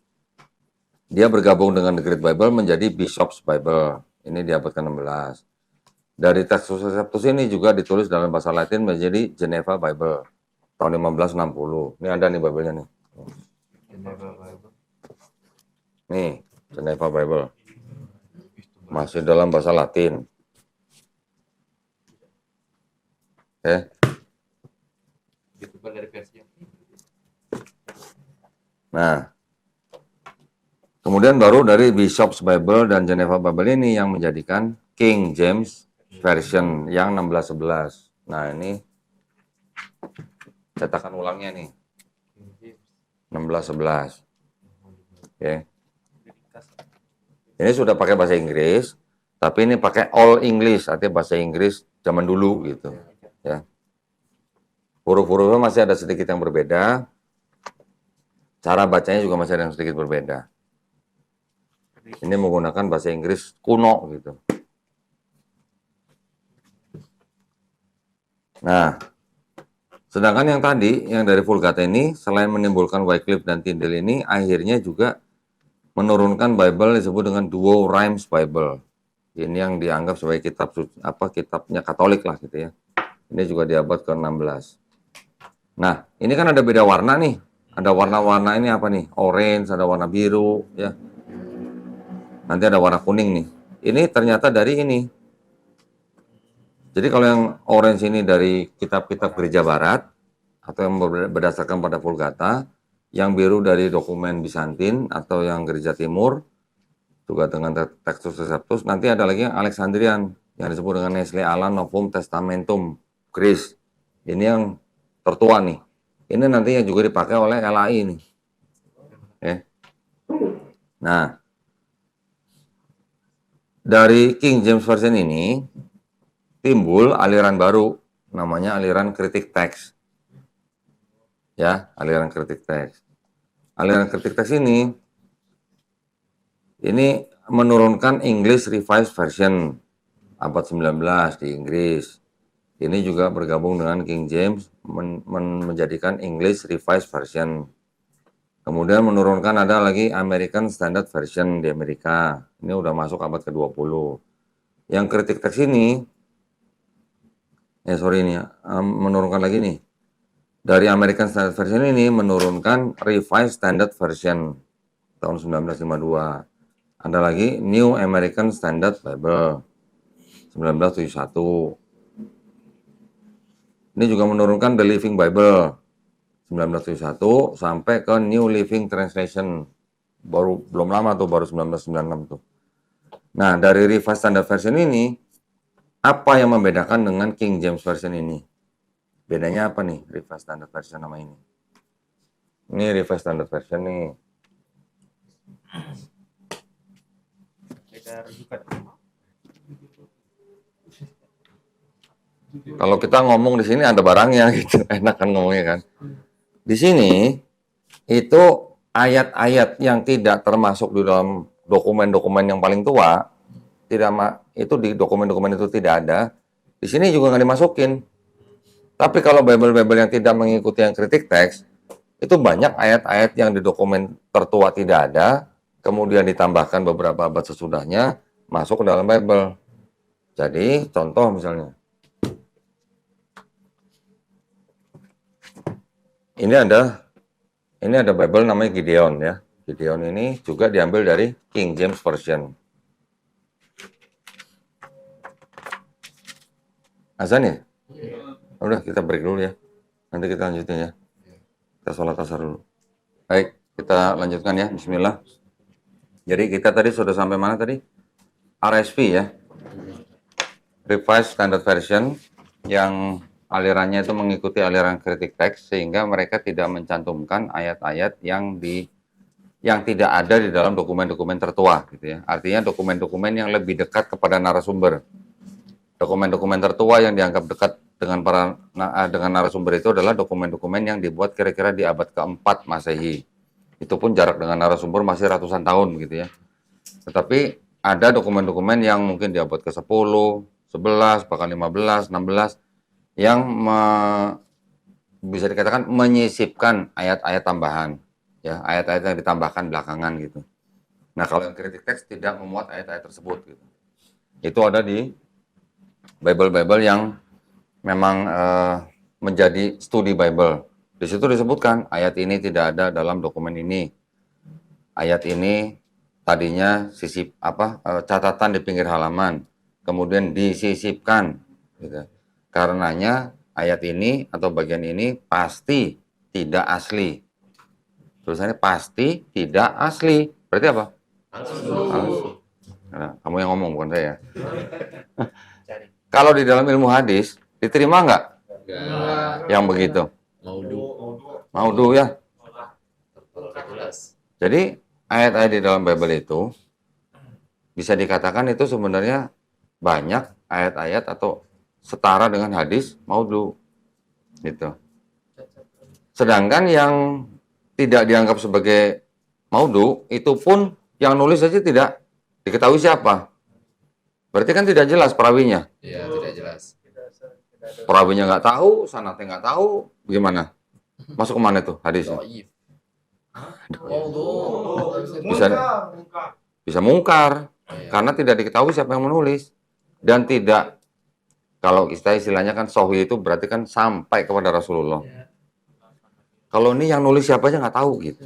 dia bergabung dengan The Great Bible menjadi Bishop's Bible. Ini di abad ke-16. Dari Textus Receptus ini juga ditulis dalam bahasa Latin menjadi Geneva Bible. Tahun 1560. Ini ada nih Bible-nya nih. Nih, Geneva Bible. Masih dalam bahasa Latin. Nah, kemudian baru dari Bishop's Bible dan Geneva Bible ini yang menjadikan King James Version yang 1611. Nah, ini cetakan ulangnya nih. 1611. Oke. Ini sudah pakai bahasa Inggris, tapi ini pakai All English, artinya bahasa Inggris zaman dulu gitu. Ya. Huruf-hurufnya masih ada sedikit yang berbeda. Cara bacanya juga masih ada yang sedikit berbeda. Ini menggunakan bahasa Inggris kuno gitu. Nah, sedangkan yang tadi, yang dari Vulgata ini, selain menimbulkan Wycliffe dan Tyndale ini, akhirnya juga menurunkan Bible disebut dengan Duo Rhymes Bible. Ini yang dianggap sebagai kitabnya Katolik lah gitu ya. Ini juga di abad ke-16. Nah, ini kan ada beda warna nih. Ada warna-warna ini apa nih? Orange, ada warna biru, ya. Nanti ada warna kuning nih. Ini ternyata dari ini. Jadi kalau yang orange ini dari kitab-kitab gereja barat, atau yang berdasarkan pada Vulgata, yang biru dari dokumen Bizantin, atau yang gereja timur, juga dengan Textus Receptus. Nanti ada lagi yang Alexandrian, yang disebut dengan Nestle Aland Novum Testamentum Greece. Ini yang tertua nih. Ini nanti yang juga dipakai oleh LAI nih. Nah, dari King James Version ini timbul aliran baru, namanya aliran kritik teks. Ya, aliran kritik teks. Aliran kritik teks ini menurunkan English Revised Version abad 19 di Inggris. Ini juga bergabung dengan King James menjadikan English Revised Version. Kemudian menurunkan ada lagi American Standard Version di Amerika. Ini udah masuk abad ke-20. Yang kritik teks ini menurunkan lagi nih. Dari American Standard Version ini menurunkan Revised Standard Version tahun 1952. Ada lagi New American Standard Bible 1971. Ini juga menurunkan The Living Bible 1971 sampai ke New Living Translation. Belum lama tuh, baru 1996 tuh. Nah, dari Revised Standard Version ini, apa yang membedakan dengan King James Version ini? Bedanya apa nih Revised Standard Version sama ini? Ini Revised Standard Version nih. Kalau kita ngomong di sini ada barangnya gitu, enak kan ngomongnya kan. Di sini itu ayat-ayat yang tidak termasuk di dalam dokumen-dokumen yang paling tua, itu di dokumen-dokumen itu tidak ada. Di sini juga nggak dimasukin. Tapi kalau Bible-Bible yang tidak mengikuti yang kritik teks, itu banyak ayat-ayat yang di dokumen tertua tidak ada, kemudian ditambahkan beberapa abad sesudahnya, masuk ke dalam Bible. Jadi, contoh misalnya. Ini ada Bible namanya Gideon ya. Gideon ini juga diambil dari King James Version. Azan ya? Udah, kita break dulu ya. Nanti kita lanjutin ya. Kita sholat asar dulu. Baik, kita lanjutkan ya. Bismillah. Jadi kita tadi sudah sampai mana tadi? RSV ya. Revised Standard Version yang alirannya itu mengikuti aliran kritik teks sehingga mereka tidak mencantumkan ayat-ayat yang tidak ada di dalam dokumen-dokumen tertua gitu ya. Artinya dokumen-dokumen yang lebih dekat kepada narasumber. Dokumen-dokumen tertua yang dianggap dekat dengan narasumber itu adalah dokumen-dokumen yang dibuat kira-kira di abad ke-4 Masehi. Itu pun jarak dengan narasumber masih ratusan tahun gitu ya. Tetapi ada dokumen-dokumen yang mungkin di abad ke-10, 11, bahkan 15, 16 yang bisa dikatakan menyisipkan ayat-ayat tambahan, ya ayat-ayat yang ditambahkan belakangan gitu. Nah kalau yang kritik teks tidak memuat ayat-ayat tersebut gitu. Itu ada di Bible-Bible yang memang menjadi studi Bible. Di situ disebutkan ayat ini tidak ada dalam dokumen ini. Ayat ini tadinya catatan di pinggir halaman, kemudian disisipkan gitu. Karenanya ayat ini atau bagian ini pasti tidak asli. Tulisannya pasti tidak asli. Berarti apa? Nah, kamu yang ngomong bukan saya. Kalau di dalam ilmu hadis diterima nggak? Yang begitu? Maudu ya. Jadi ayat-ayat di dalam Bible itu bisa dikatakan itu sebenarnya banyak ayat-ayat atau setara dengan hadis maudu gitu. Sedangkan yang tidak dianggap sebagai maudu itu pun yang nulis saja tidak diketahui siapa. Berarti kan tidak jelas perawinya. Iya, tidak jelas. Perawinya nggak tahu, sanadnya nggak tahu, gimana? Masuk kemana tuh hadisnya? Bisa mungkar karena tidak diketahui siapa yang menulis dan tidak Kalau kita istilahnya kan sahih itu berarti kan sampai kepada Rasulullah. Kalau ini yang nulis siapa aja nggak tahu gitu.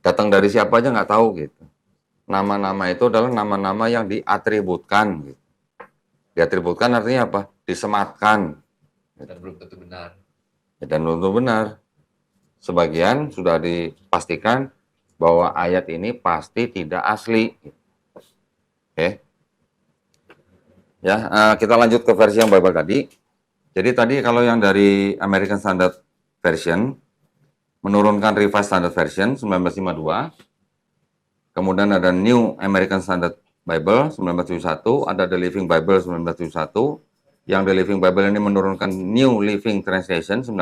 Datang dari siapa aja nggak tahu gitu. Nama-nama itu adalah nama-nama yang diatributkan. Gitu. Diatributkan artinya apa? Disematkan. Dan belum tentu benar. Dan belum tentu benar. Sebagian sudah dipastikan bahwa ayat ini pasti tidak asli. Oke. Ya, kita lanjut ke versi yang Bible tadi. Jadi tadi kalau yang dari American Standard Version menurunkan Revised Standard Version 1952. Kemudian ada New American Standard Bible 1971, ada The Living Bible 1971. Yang The Living Bible ini menurunkan New Living Translation 96.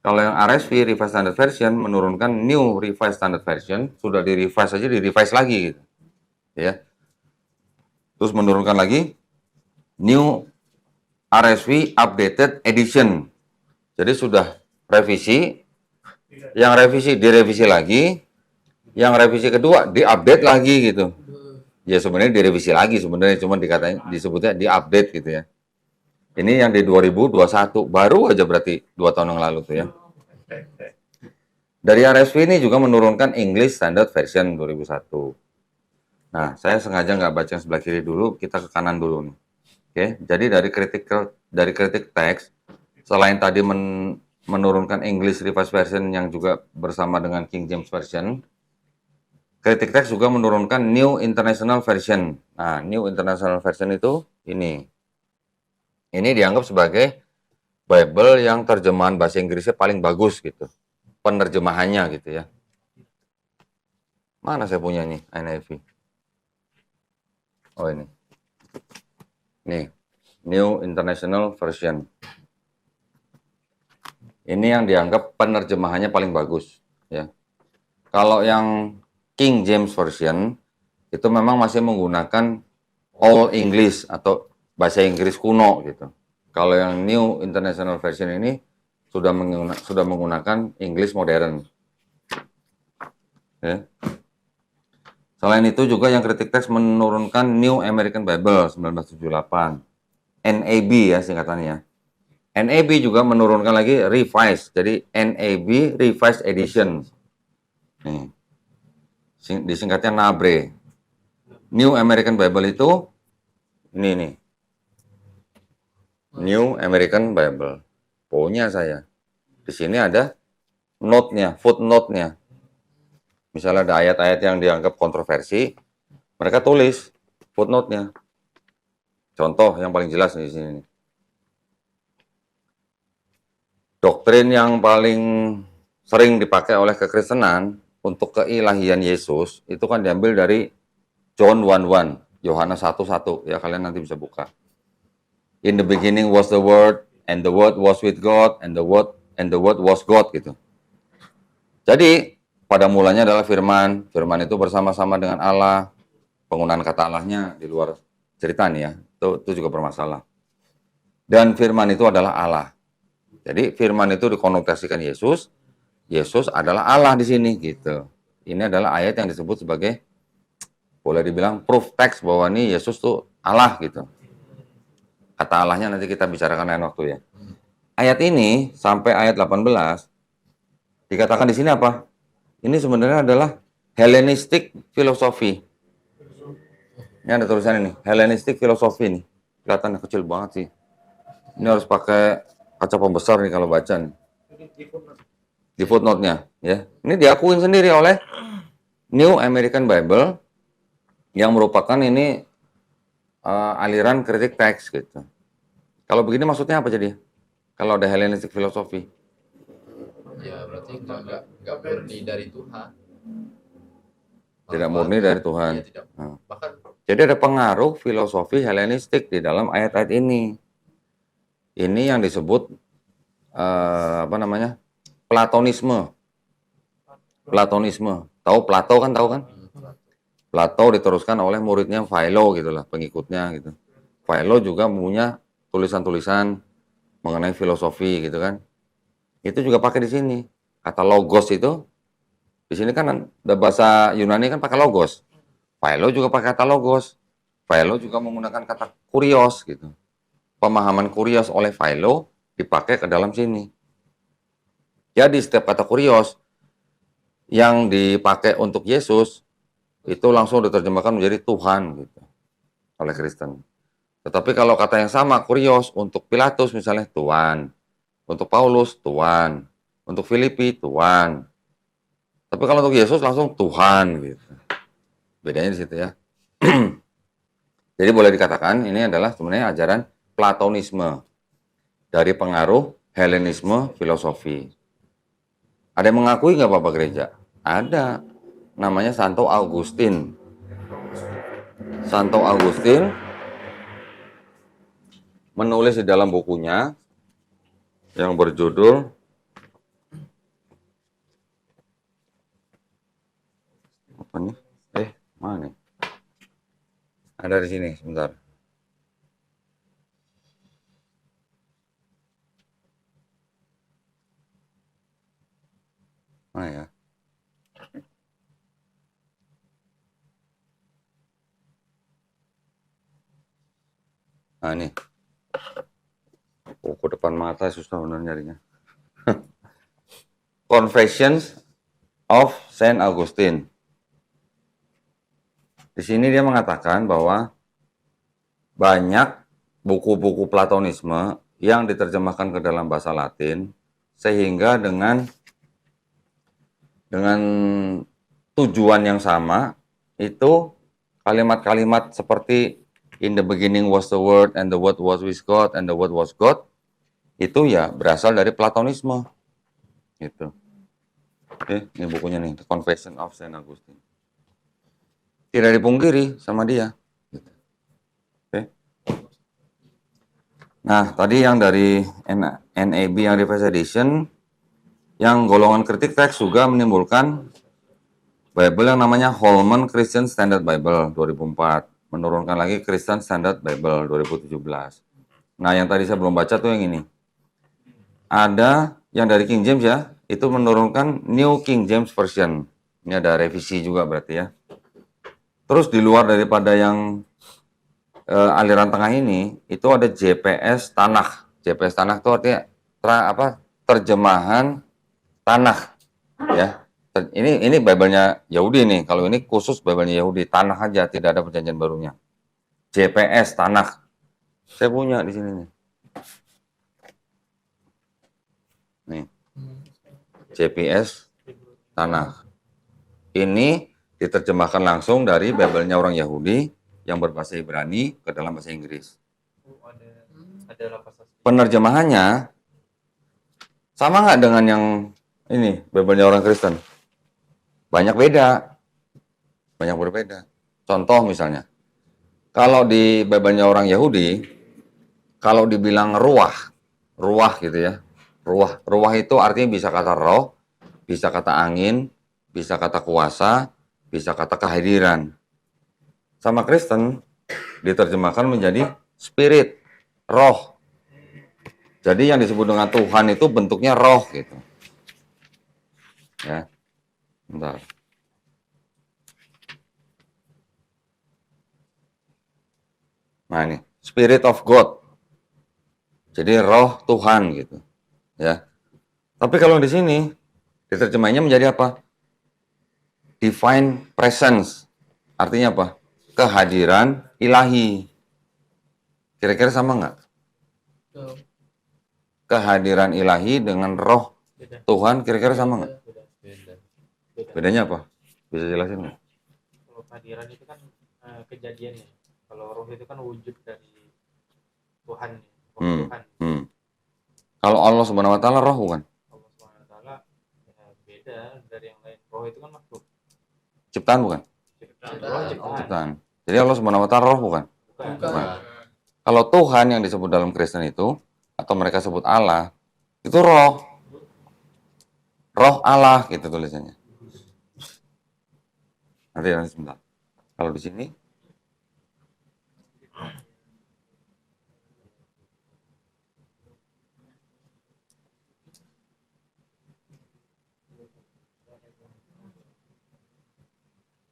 Kalau yang RSV Revised Standard Version menurunkan New Revised Standard Version, sudah di-revise aja di-revise lagi gitu. Ya. Terus menurunkan lagi New RSV Updated Edition. Jadi sudah revisi, yang revisi direvisi lagi, yang revisi kedua diupdate lagi gitu. Ya sebenarnya direvisi lagi sebenarnya, cuma disebutnya diupdate gitu ya. Ini yang di 2021, baru aja berarti 2 tahun yang lalu tuh ya. Dari RSV ini juga menurunkan English Standard Version 2001. Nah, saya sengaja nggak baca yang sebelah kiri dulu, kita ke kanan dulu nih. Oke, jadi dari kritik teks, selain tadi menurunkan English Revised Version yang juga bersama dengan King James Version, kritik teks juga menurunkan New International Version. Nah, New International Version itu ini. Ini dianggap sebagai Bible yang terjemahan bahasa Inggrisnya paling bagus gitu. Penerjemahannya gitu ya. Mana saya punya nih NIV? Oh ini. Nih, New International Version. Ini yang dianggap penerjemahannya paling bagus ya. Kalau yang King James Version itu memang masih menggunakan Old English atau bahasa Inggris kuno gitu. Kalau yang New International Version ini sudah menggunakan English modern. Ya. Selain itu juga yang kritik teks menurunkan New American Bible 1978. NAB ya singkatannya. NAB juga menurunkan lagi Revised. Jadi NAB Revised Edition. Nih. Disingkatnya NABRE. New American Bible itu ini nih. New American Bible. Punya saya. Di sini ada note-nya, footnote-nya. Misalnya ada ayat-ayat yang dianggap kontroversi, mereka tulis footnote-nya. Contoh yang paling jelas di sini. Doktrin yang paling sering dipakai oleh kekristenan untuk keilahian Yesus itu kan diambil dari John 1:1, Yohanes 1:1. Ya kalian nanti bisa buka. In the beginning was the Word, and the Word was with God, and the Word was God gitu. Jadi pada mulanya adalah firman. Firman itu bersama-sama dengan Allah. Penggunaan kata Allahnya di luar cerita nih ya. Itu juga bermasalah. Dan firman itu adalah Allah. Jadi firman itu dikonotasikan Yesus. Yesus adalah Allah di sini gitu. Ini adalah ayat yang disebut sebagai boleh dibilang proof text bahwa ini Yesus tuh Allah gitu. Kata Allahnya nanti kita bicarakan lain waktu ya. Ayat ini sampai ayat 18 dikatakan di sini apa? Ini sebenarnya adalah Hellenistic philosophy. Ini ada tulisan ini, Hellenistic philosophy nih. Kelihatan kecil banget sih. Ini harus pakai kaca pembesar nih kalau baca nih. Di footnote-nya ya. Ini diakuin sendiri oleh New American Bible yang merupakan ini aliran kritik teks gitu. Kalau begini maksudnya apa jadi? Kalau ada Hellenistic philosophy? Ya berarti nggak murni dari Tuhan. Tidak murni dari Tuhan. Ya, tidak. Bahkan jadi ada pengaruh filosofi Hellenistik di dalam ayat-ayat ini. Ini yang disebut apa namanya? Platonisme. Platonisme. Tahu Plato kan tahu kan? Plato diteruskan oleh muridnya Philo gitulah, pengikutnya gitu. Philo juga punya tulisan-tulisan mengenai filosofi gitu kan. Itu juga pakai di sini. Kata logos itu di sini kan ada bahasa Yunani kan pakai logos. Philo juga pakai kata logos. Philo juga menggunakan kata kurios gitu. pemahaman kurios oleh Philo dipakai ke dalam sini. Jadi setiap kata kurios yang dipakai untuk Yesus itu langsung diterjemahkan menjadi Tuhan gitu oleh Kristen. Tetapi kalau kata yang sama kurios untuk Pilatus misalnya Tuhan, untuk Paulus Tuhan, untuk Filipi Tuhan. Tapi kalau untuk Yesus langsung Tuhan gitu. Bedanya di situ ya. Jadi boleh dikatakan ini adalah sebenarnya ajaran Platonisme dari pengaruh Helenisme filosofi. Ada yang mengakui nggak Bapak Gereja? Ada. Namanya Santo Augustin. Santo Augustin menulis di dalam bukunya yang berjudul apa nih? Mana nih? Ada di sini, sebentar. Mana ya? Nah, ini. Buku depan mata susah benar nyarinya. Confessions of Saint Augustine. Di sini dia mengatakan bahwa banyak buku-buku Platonisme yang diterjemahkan ke dalam bahasa Latin sehingga dengan tujuan yang sama itu kalimat-kalimat seperti in the beginning was the word and the word was with God and the word was God itu ya berasal dari Platonisme gitu. Oke, ini bukunya nih, The Confession of Saint Augustine. Tidak dipungkiri sama dia. Oke. Nah, tadi yang dari NAB yang Revised Edition, yang golongan kritik teks juga menimbulkan Bible yang namanya Holman Christian Standard Bible 2004. Menurunkan lagi Christian Standard Bible 2017. Nah, yang tadi saya belum baca tuh yang ini. Ada yang dari King James ya, itu menurunkan New King James Version. Ini ada revisi juga berarti ya. Terus di luar daripada yang aliran tengah ini, itu ada JPS Tanakh. JPS Tanakh itu artinya terjemahan Tanakh. Ya, ini Bible-nya Yahudi nih. Kalau ini khusus Bible-nya Yahudi, Tanakh aja, tidak ada perjanjian barunya. JPS Tanakh. Saya punya di sini nih. Nih. JPS Tanakh. Ini diterjemahkan langsung dari Bible-nya orang Yahudi yang berbahasa Ibrani ke dalam bahasa Inggris. Penerjemahannya sama nggak dengan yang ini Bible-nya orang Kristen? Banyak beda, banyak berbeda. Contoh misalnya, kalau di Bible-nya orang Yahudi, kalau dibilang ruah gitu ya, ruah itu artinya bisa kata roh, bisa kata angin, bisa kata kuasa, bisa kata kehadiran. Sama Kristen diterjemahkan menjadi spirit, roh. Jadi yang disebut dengan Tuhan itu bentuknya roh gitu. Ya. Bentar. Nah ini, Spirit of God. Jadi roh Tuhan gitu. Ya. Tapi kalau di sini diterjemahnya menjadi apa? Divine presence. Artinya apa? Kehadiran ilahi. Kira-kira sama nggak? Kehadiran ilahi dengan roh Tuhan kira-kira sama nggak? Bedanya apa? Bisa jelasin nggak? Kalau kehadiran itu kan kejadiannya. Kalau roh itu kan wujud dari Tuhan. Tuhan. Kalau Allah Subhanahu Wa Taala roh bukan? Allah Subhanahu Wa Taala ya, beda dari yang lain. Roh itu kan makhluk. Ciptaan bukan? Ciptaan. Jadi Allah Subhanahu Wa Taala roh bukan? Bukan. Kalau Tuhan yang disebut dalam Kristen itu atau mereka sebut Allah itu roh. Roh Allah gitu tulisannya. Nanti sebentar. Kalau di sini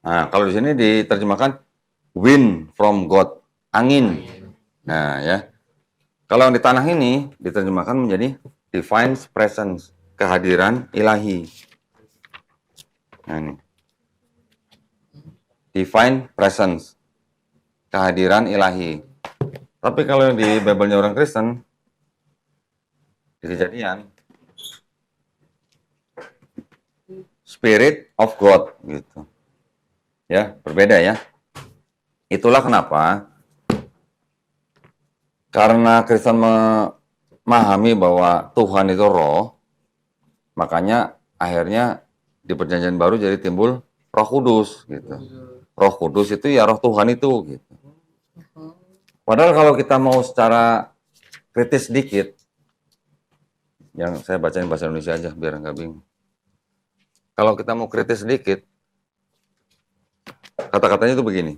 nah, kalau di sini diterjemahkan wind from God, angin. Nah, ya. Kalau yang di tanah ini diterjemahkan menjadi divine presence, kehadiran ilahi. Nah, ini. Divine presence, kehadiran ilahi. Tapi kalau di Bible-nya orang Kristen, di Kejadian, Spirit of God, gitu. Ya, berbeda ya. Itulah kenapa, karena Kristen memahami bahwa Tuhan itu roh, makanya akhirnya di Perjanjian Baru jadi timbul Roh Kudus, gitu. Roh Kudus itu ya roh Tuhan itu, gitu. Padahal kalau kita mau secara kritis sedikit, yang saya bacain bahasa Indonesia aja biar nggak bingung. Kalau kita mau kritis sedikit, kata-katanya itu begini.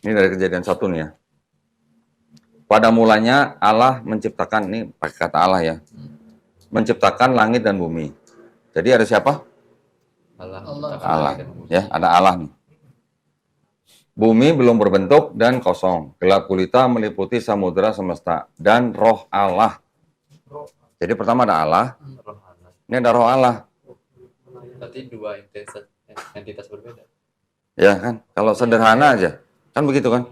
Ini dari Kejadian 1 nih ya. Pada mulanya Allah menciptakan, ini pakai kata Allah ya, menciptakan langit dan bumi. Jadi ada siapa? Allah. Ya, ada Allah nih. Bumi belum berbentuk dan kosong. Gelap gulita meliputi samudera semesta dan roh Allah. Jadi pertama ada Allah. Ini ada roh Allah. Berarti dua entitas berbeda. Ya kan? Kalau sederhana aja. Kan begitu kan?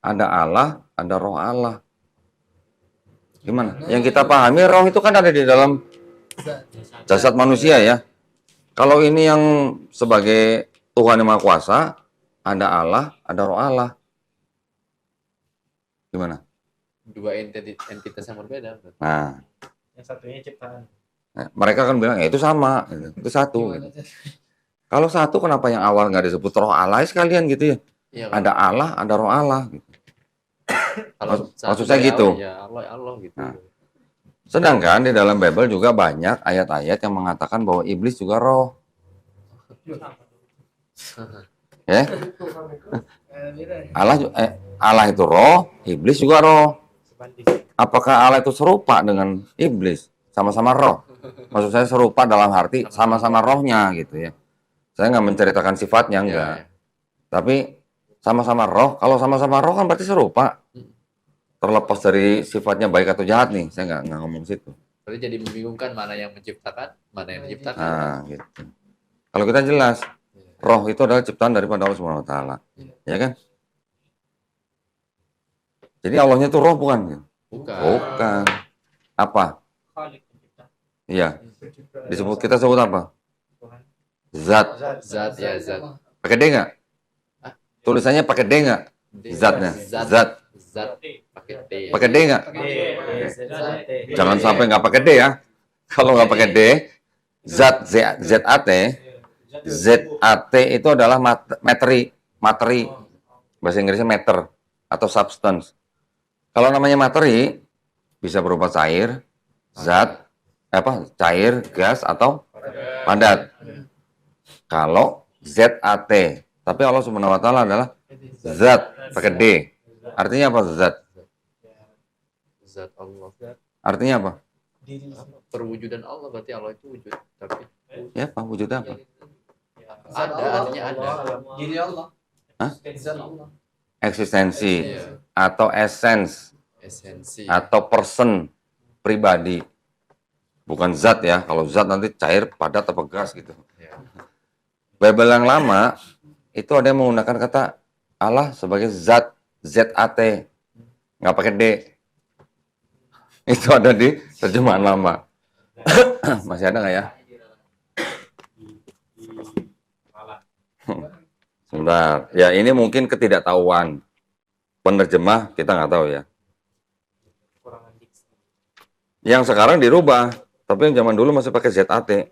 Ada Allah, ada roh Allah. Gimana? Yang kita pahami roh itu kan ada di dalam jasad manusia ya. Kalau ini yang sebagai Tuhan yang Maha Kuasa, ada Allah, ada roh Allah. Gimana? Dua entitas yang berbeda. Nah, Yang satunya ciptaan. mereka kan bilang, ya itu sama, itu satu. Gitu. Kalau satu, kenapa yang awal nggak disebut roh Allah sekalian gitu ya? Iya, kan? Ada Allah, ada roh Allah. Gitu. Kalau Maksud saya gitu. Ya Allah gitu. Nah. Sedangkan di dalam Bible juga banyak ayat-ayat yang mengatakan bahwa iblis juga roh. Ya? Allah itu roh, iblis juga roh. Apakah Allah itu serupa dengan iblis? Sama-sama roh. Maksud saya serupa dalam arti sama-sama rohnya gitu ya. Saya nggak menceritakan sifatnya, enggak. Ya. Tapi sama-sama roh, kalau sama-sama roh kan berarti serupa. Terlepas dari sifatnya baik atau jahat nih, saya nggak ngomong situ. Berarti jadi membingungkan mana yang menciptakan, mana yang diciptakan. Nah, gitu. Kalau kita jelas, roh itu adalah ciptaan daripada Allah Subhanahu Wa Taala, ya kan? Jadi Allahnya itu roh bukan? Bukan. Apa? Iya. Kita sebut apa? Zat. Zat ya zat. Pakai D nggak? Tulisannya pakai D nggak? Zatnya. Zat. Pakai D. Pakai D nggak? Jangan sampai nggak pakai D ya. Kalau nggak pakai D, zat ZAT, ZAT itu adalah materi. Bahasa Inggrisnya matter atau substance. Kalau namanya materi bisa berupa cair, zat, cair, gas atau padat. Kalau ZAT, tapi Allah Subhanahu Wa Taala adalah zat pakai D. Artinya apa zat? Zat Allah. Artinya apa? Perwujudan Allah, berarti Allah itu wujud. Tapi Ya, apa wujudnya apa? ada, artinya ada. Diri Allah. Hah? Zat Allah. Eksistensi Iya. atau essence Esensi. atau person, pribadi. Bukan zat ya. Kalau zat nanti cair, padat atau gas gitu. Ya. Bible yang lama itu ada yang menggunakan kata Allah sebagai zat, ZAT, nggak pakai D. Itu ada di terjemahan lama. Masih ada nggak ya? Sebentar. Ya ini mungkin ketidaktahuan penerjemah, kita nggak tahu ya. Yang sekarang dirubah, tapi yang zaman dulu masih pakai ZAT.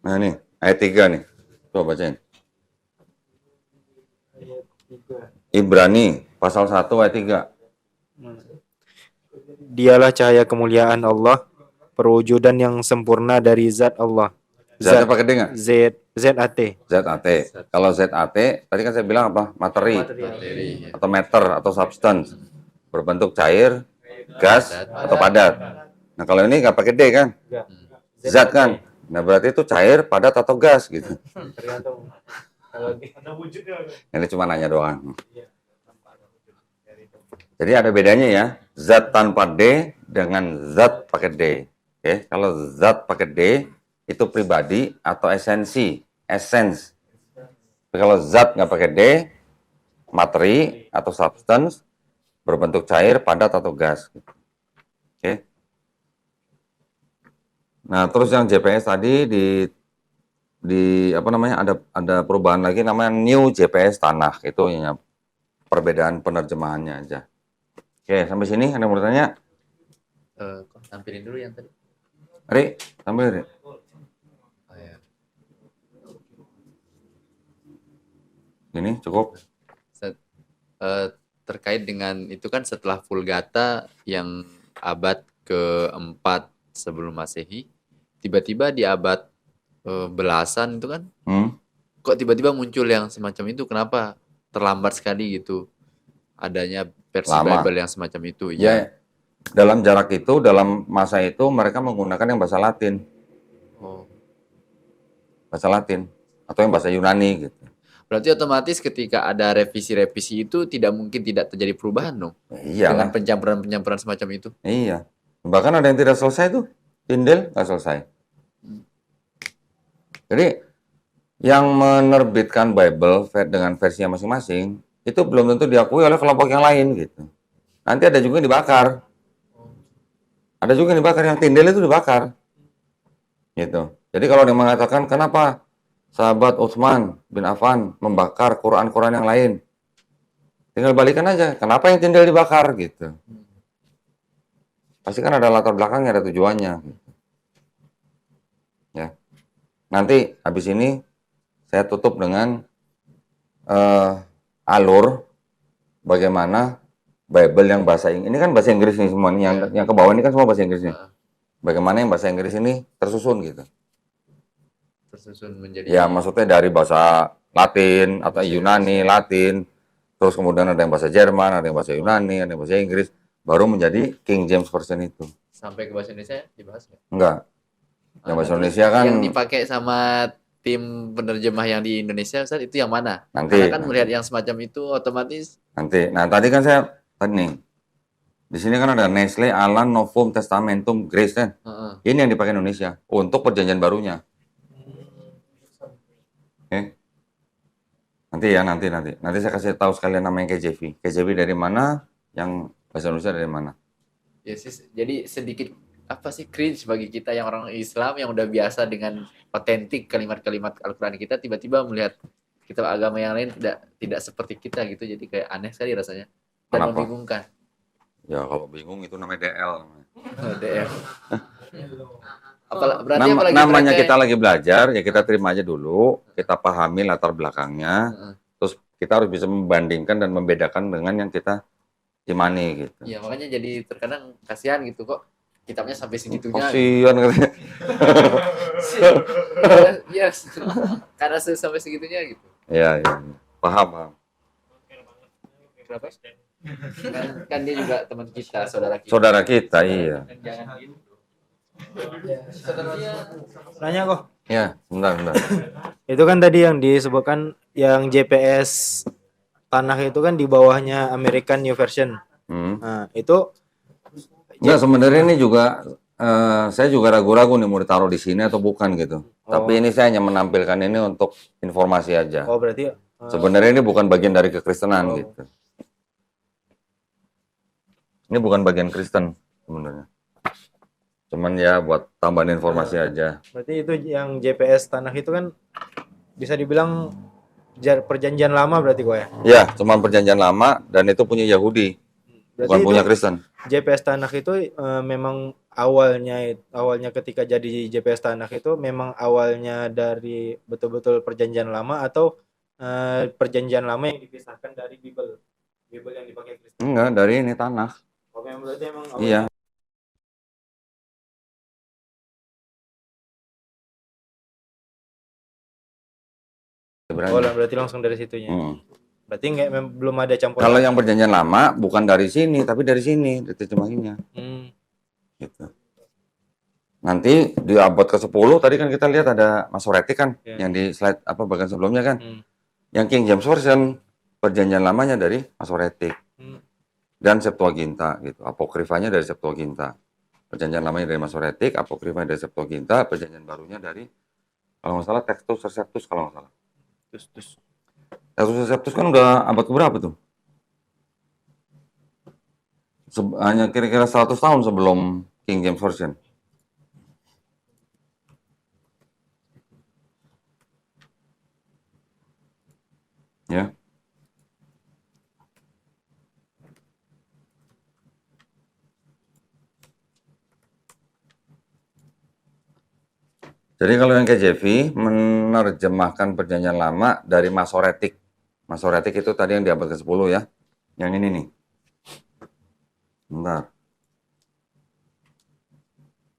Nah nih, ayat 3 nih. Coba bacain. Ibrani, pasal 1 ayat 3. Dialah cahaya kemuliaan Allah perwujudan yang sempurna dari zat Allah. Z-nya pakai D nggak? ZAT. ZAT. Kalau ZAT, tadi kan saya bilang apa? Materi Materi. Ya. atau matter atau substance. Berbentuk cair, gas, atau padat. Nah, kalau ini nggak pakai D kan? Zat kan? Nah, berarti itu cair, padat, atau gas gitu. Tergantung. Ini cuma nanya doang. Jadi ada bedanya ya, zat tanpa D dengan zat pakai D. Oke, kalau zat pakai D itu pribadi atau esensi, essence. Tapi kalau zat nggak pakai D, materi atau substance, berbentuk cair, padat atau gas. Oke. Nah, terus yang JPS tadi di apa namanya, ada perubahan lagi namanya new JPS tanah. Itu ya perbedaan penerjemahannya aja. Oke, sampai sini ada yang mau tanya? Kok tampilin dulu yang tadi. Ri, tampil Ri. Oh, ya. Ini cukup. Terkait dengan itu kan setelah Vulgata yang abad keempat sebelum Masehi, tiba-tiba di abad belasan itu kan, kok tiba-tiba muncul yang semacam itu? Kenapa terlambat sekali gitu adanya versi Lama. Bible yang semacam itu? Ya, dalam jarak itu, dalam masa itu mereka menggunakan yang bahasa Latin. Oh. Bahasa Latin atau yang bahasa Yunani gitu. Berarti otomatis ketika ada revisi-revisi itu tidak mungkin tidak terjadi perubahan dong? Iya Dengan lah. pencampuran-pencampuran semacam itu. Iya. Bahkan ada yang tidak selesai tuh. Tindel nggak selesai. Jadi yang menerbitkan Bible dengan versinya masing-masing itu belum tentu diakui oleh kelompok yang lain gitu. Nanti ada juga yang dibakar. Ada juga yang dibakar, yang Tindel itu dibakar. Gitu. Jadi kalau dia mengatakan kenapa sahabat Utsman bin Affan membakar Quran-Quran yang lain, tinggal balikan aja. Kenapa yang Tindel dibakar gitu? Pasti kan ada latar belakangnya, ada tujuannya. Gitu. Ya. Nanti habis ini saya tutup dengan alur bagaimana Bible yang bahasa Inggris. Ini kan bahasa Inggris nih semua. Yang ke bawah ini kan semua bahasa Inggris nih. Bagaimana yang bahasa Inggris ini tersusun gitu. Tersusun menjadi. Ya, maksudnya dari bahasa Latin atau Yunani, Latin. Terus kemudian ada yang bahasa Jerman, ada yang bahasa Yunani, ada yang bahasa Inggris. Baru menjadi King James Version itu. Sampai ke bahasa Indonesia dibahas nggak? Enggak. Yang bahasa Indonesia kan yang dipakai sama tim penerjemah yang di Indonesia, Ustaz, itu yang mana? Nanti. Karena kan melihat yang semacam itu otomatis. Nanti. Nah, tadi kan saya nih. Di sini kan ada Nestle Aland Novum Testamentum Grace kan. Ini yang dipakai Indonesia untuk perjanjian barunya. Oke. Nanti ya, nanti. Nanti saya kasih tahu sekalian namanya KJV. KJV dari mana, yang bahasa Indonesia dari mana. Yes, jadi sedikit apa sih cringe bagi kita yang orang Islam yang udah biasa dengan otentik kalimat-kalimat Al-Qur'an kita, tiba-tiba melihat kitab agama yang lain tidak seperti kita gitu. Jadi kayak aneh sekali rasanya dan Kenapa? membingungkan. Ya, kalau bingung itu namanya DL. DF. Berarti namanya kita lagi belajar, ya kita terima aja dulu, kita pahami latar belakangnya, terus kita harus bisa membandingkan dan membedakan dengan yang kita imani gitu. Iya, makanya jadi terkadang kasihan gitu kok kitabnya sampai segitunya. Kasihan katanya. Yes. Karena sampai segitunya gitu. Iya. Paham. Kenapa? Kan dia juga teman kita, saudara kita. Saudara kita, iya. Jangan gitu. Nanya kok. Ya, bentar. Itu kan tadi yang disebutkan yang JPS tanah itu kan di bawahnya American New Version. Nah, itu enggak, sebenarnya ini juga saya juga ragu-ragu nih mau ditaruh di sini atau bukan gitu. Tapi ini saya hanya menampilkan ini untuk informasi aja. Oh, berarti sebenarnya ini bukan bagian dari kekristenan gitu. Ini bukan bagian Kristen sebenarnya. Cuman ya buat tambahan informasi aja. Berarti itu yang JPS tanah itu kan bisa dibilang perjanjian lama berarti kok ya? Ya, cuman perjanjian lama dan itu punya Yahudi. Berarti bukan punya Kristen. JPS tanah itu memang awalnya ketika jadi JPS tanah itu memang awalnya dari betul-betul perjanjian lama atau perjanjian lama yang dipisahkan dari Bible yang dipakai Kristen? Enggak, dari ini tanah. Oh, berarti emang Iya. Oh, berarti langsung dari situnya. Berarti belum ada campuran. Kalau yang perjanjian lama bukan dari sini, tapi dari sini diterjemahinnya. Gitu. Nanti di abad ke-10 tadi kan kita lihat ada Masoretic kan, yang di slide bagian sebelumnya kan. Yang King James Version perjanjian lamanya dari Masoretic. Dan Septuaginta gitu. Apokrifanya dari Septuaginta. Perjanjian lamanya dari Masoretic, apokrifanya dari Septuaginta, perjanjian barunya dari kalau nggak salah Textus Receptus kalau nggak salah. Textus Receptus kan udah abad keberapa tuh? Hanya kira-kira 100 tahun sebelum King James Version. Ya. Jadi kalau yang KJV menerjemahkan perjanjian lama dari Masoretic. Masoretic itu tadi yang di abad ke-10 ya. Yang ini nih. Bentar.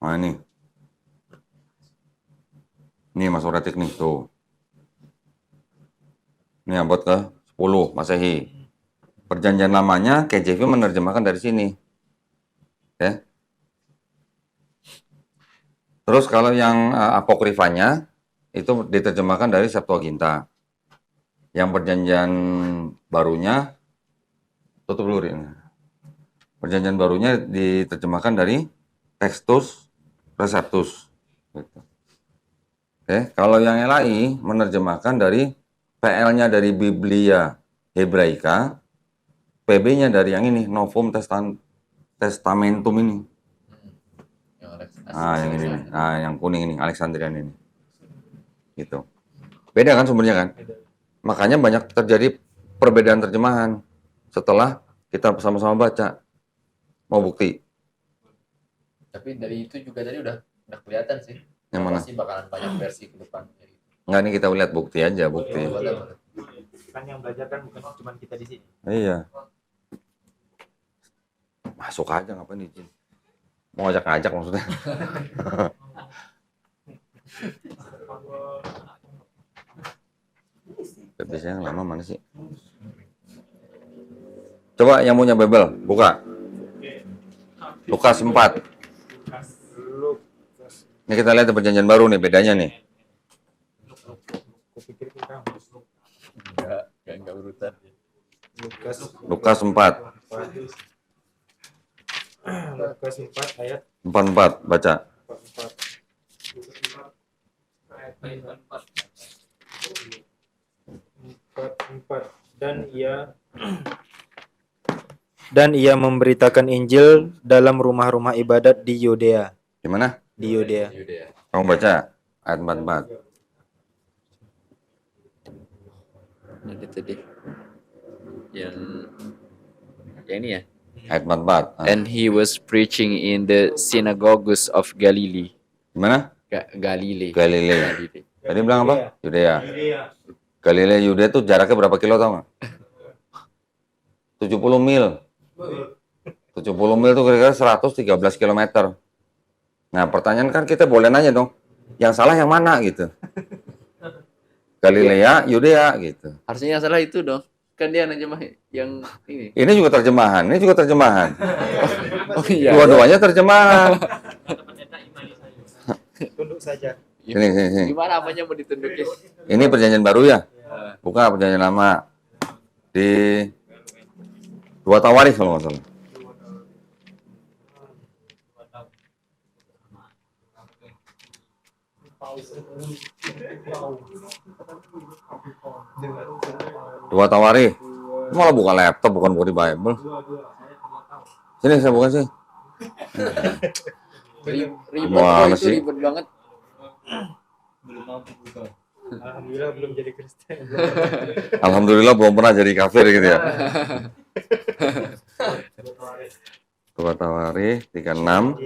Nah ini. Ini Masoretic nih, tuh. Ini abad ke-10 Masehi. Perjanjian lamanya KJV menerjemahkan dari sini. Ya. Terus kalau yang apokrifanya itu diterjemahkan dari Septuaginta. Yang perjanjian barunya tutup dulu ini. Perjanjian barunya diterjemahkan dari Textus Receptus. Gitu. Oke, kalau yang LAI menerjemahkan dari PL-nya dari Biblia Hebraika, PB-nya dari yang ini Novum Testamentum ini. Nah, yang ini nih. Nah, yang kuning ini, Alexandrian ini. Gitu. Beda kan sumbernya kan? Makanya banyak terjadi perbedaan terjemahan setelah kita sama-sama baca. Mau bukti? Tapi dari itu juga tadi udah kelihatan sih. Yang mana? Pasti bakalan banyak versi ke depan. Enggak, ini kita lihat bukti aja, bukti. Kan yang belajar kan bukan cuma kita di sini. Iya. Masuk aja, ngapain izin? Mau ngajak-ngajak maksudnya. Biasanya yang lama mana sih? Coba yang punya Bible, buka. Lukas 4. Ini kita lihat perjanjian baru nih, bedanya nih. Enggak urutan. Lukas 4. Lukas 4 ayat 44, baca. 4. Dan ia memberitakan Injil dalam rumah-rumah ibadat di Yudea. Di mana? Di Yudea. Kamu baca ayat 44. Nanti tadi yang ini ya. Ayat 44. And he was preaching in the synagogues of Galilee. Di mana? Galilea. Tadi bilang apa? Yudea. Galilea Yudea itu jaraknya berapa kilo tau nggak? 70 mil. 70 mil itu kira-kira 113 km. Nah, pertanyaan kan kita boleh nanya dong, yang salah yang mana gitu. Galilea, Yudea gitu. Harusnya yang salah itu dong. Kan dia nerjemah yang ini. Ini juga terjemahan, ini juga terjemahan. Oh iya. Dua-duanya terjemahan. Tunduk saja. Sini. Gimana apanya mau ditunjukin? Ini perjanjian baru ya? Bukan perjanjian lama. Di Dua Tawarikh kalau nggak salah. Dua Tawarikh. Malah buka laptop, bukan buka di Bible. Sini saya buka sih. Ribet itu ribet banget. Alhamdulillah belum jadi Kristen. Alhamdulillah belum pernah jadi kafir gitu ya. Dua Tawarikh 36.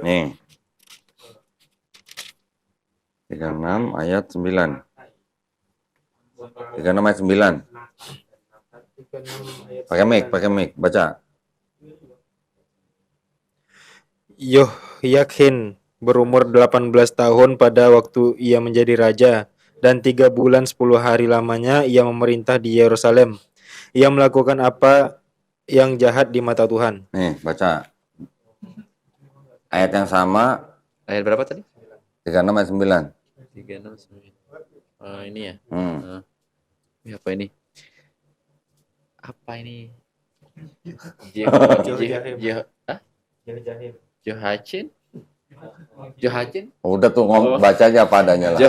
Nih. 36 ayat 9. 36 ayat 9. Pakai mic, baca. Yohyakin berumur 18 tahun pada waktu ia menjadi raja, dan 3 bulan 10 hari lamanya ia memerintah di Yerusalem. Ia melakukan apa yang jahat di mata Tuhan. Nih, baca ayat yang sama, Ayat berapa tadi? 36 ayat 9. 369. Ini ya. Hmm. Ini apa ini? Apa ini? Johacin? Johacin? Udah tuh baca aja apa adanya lah.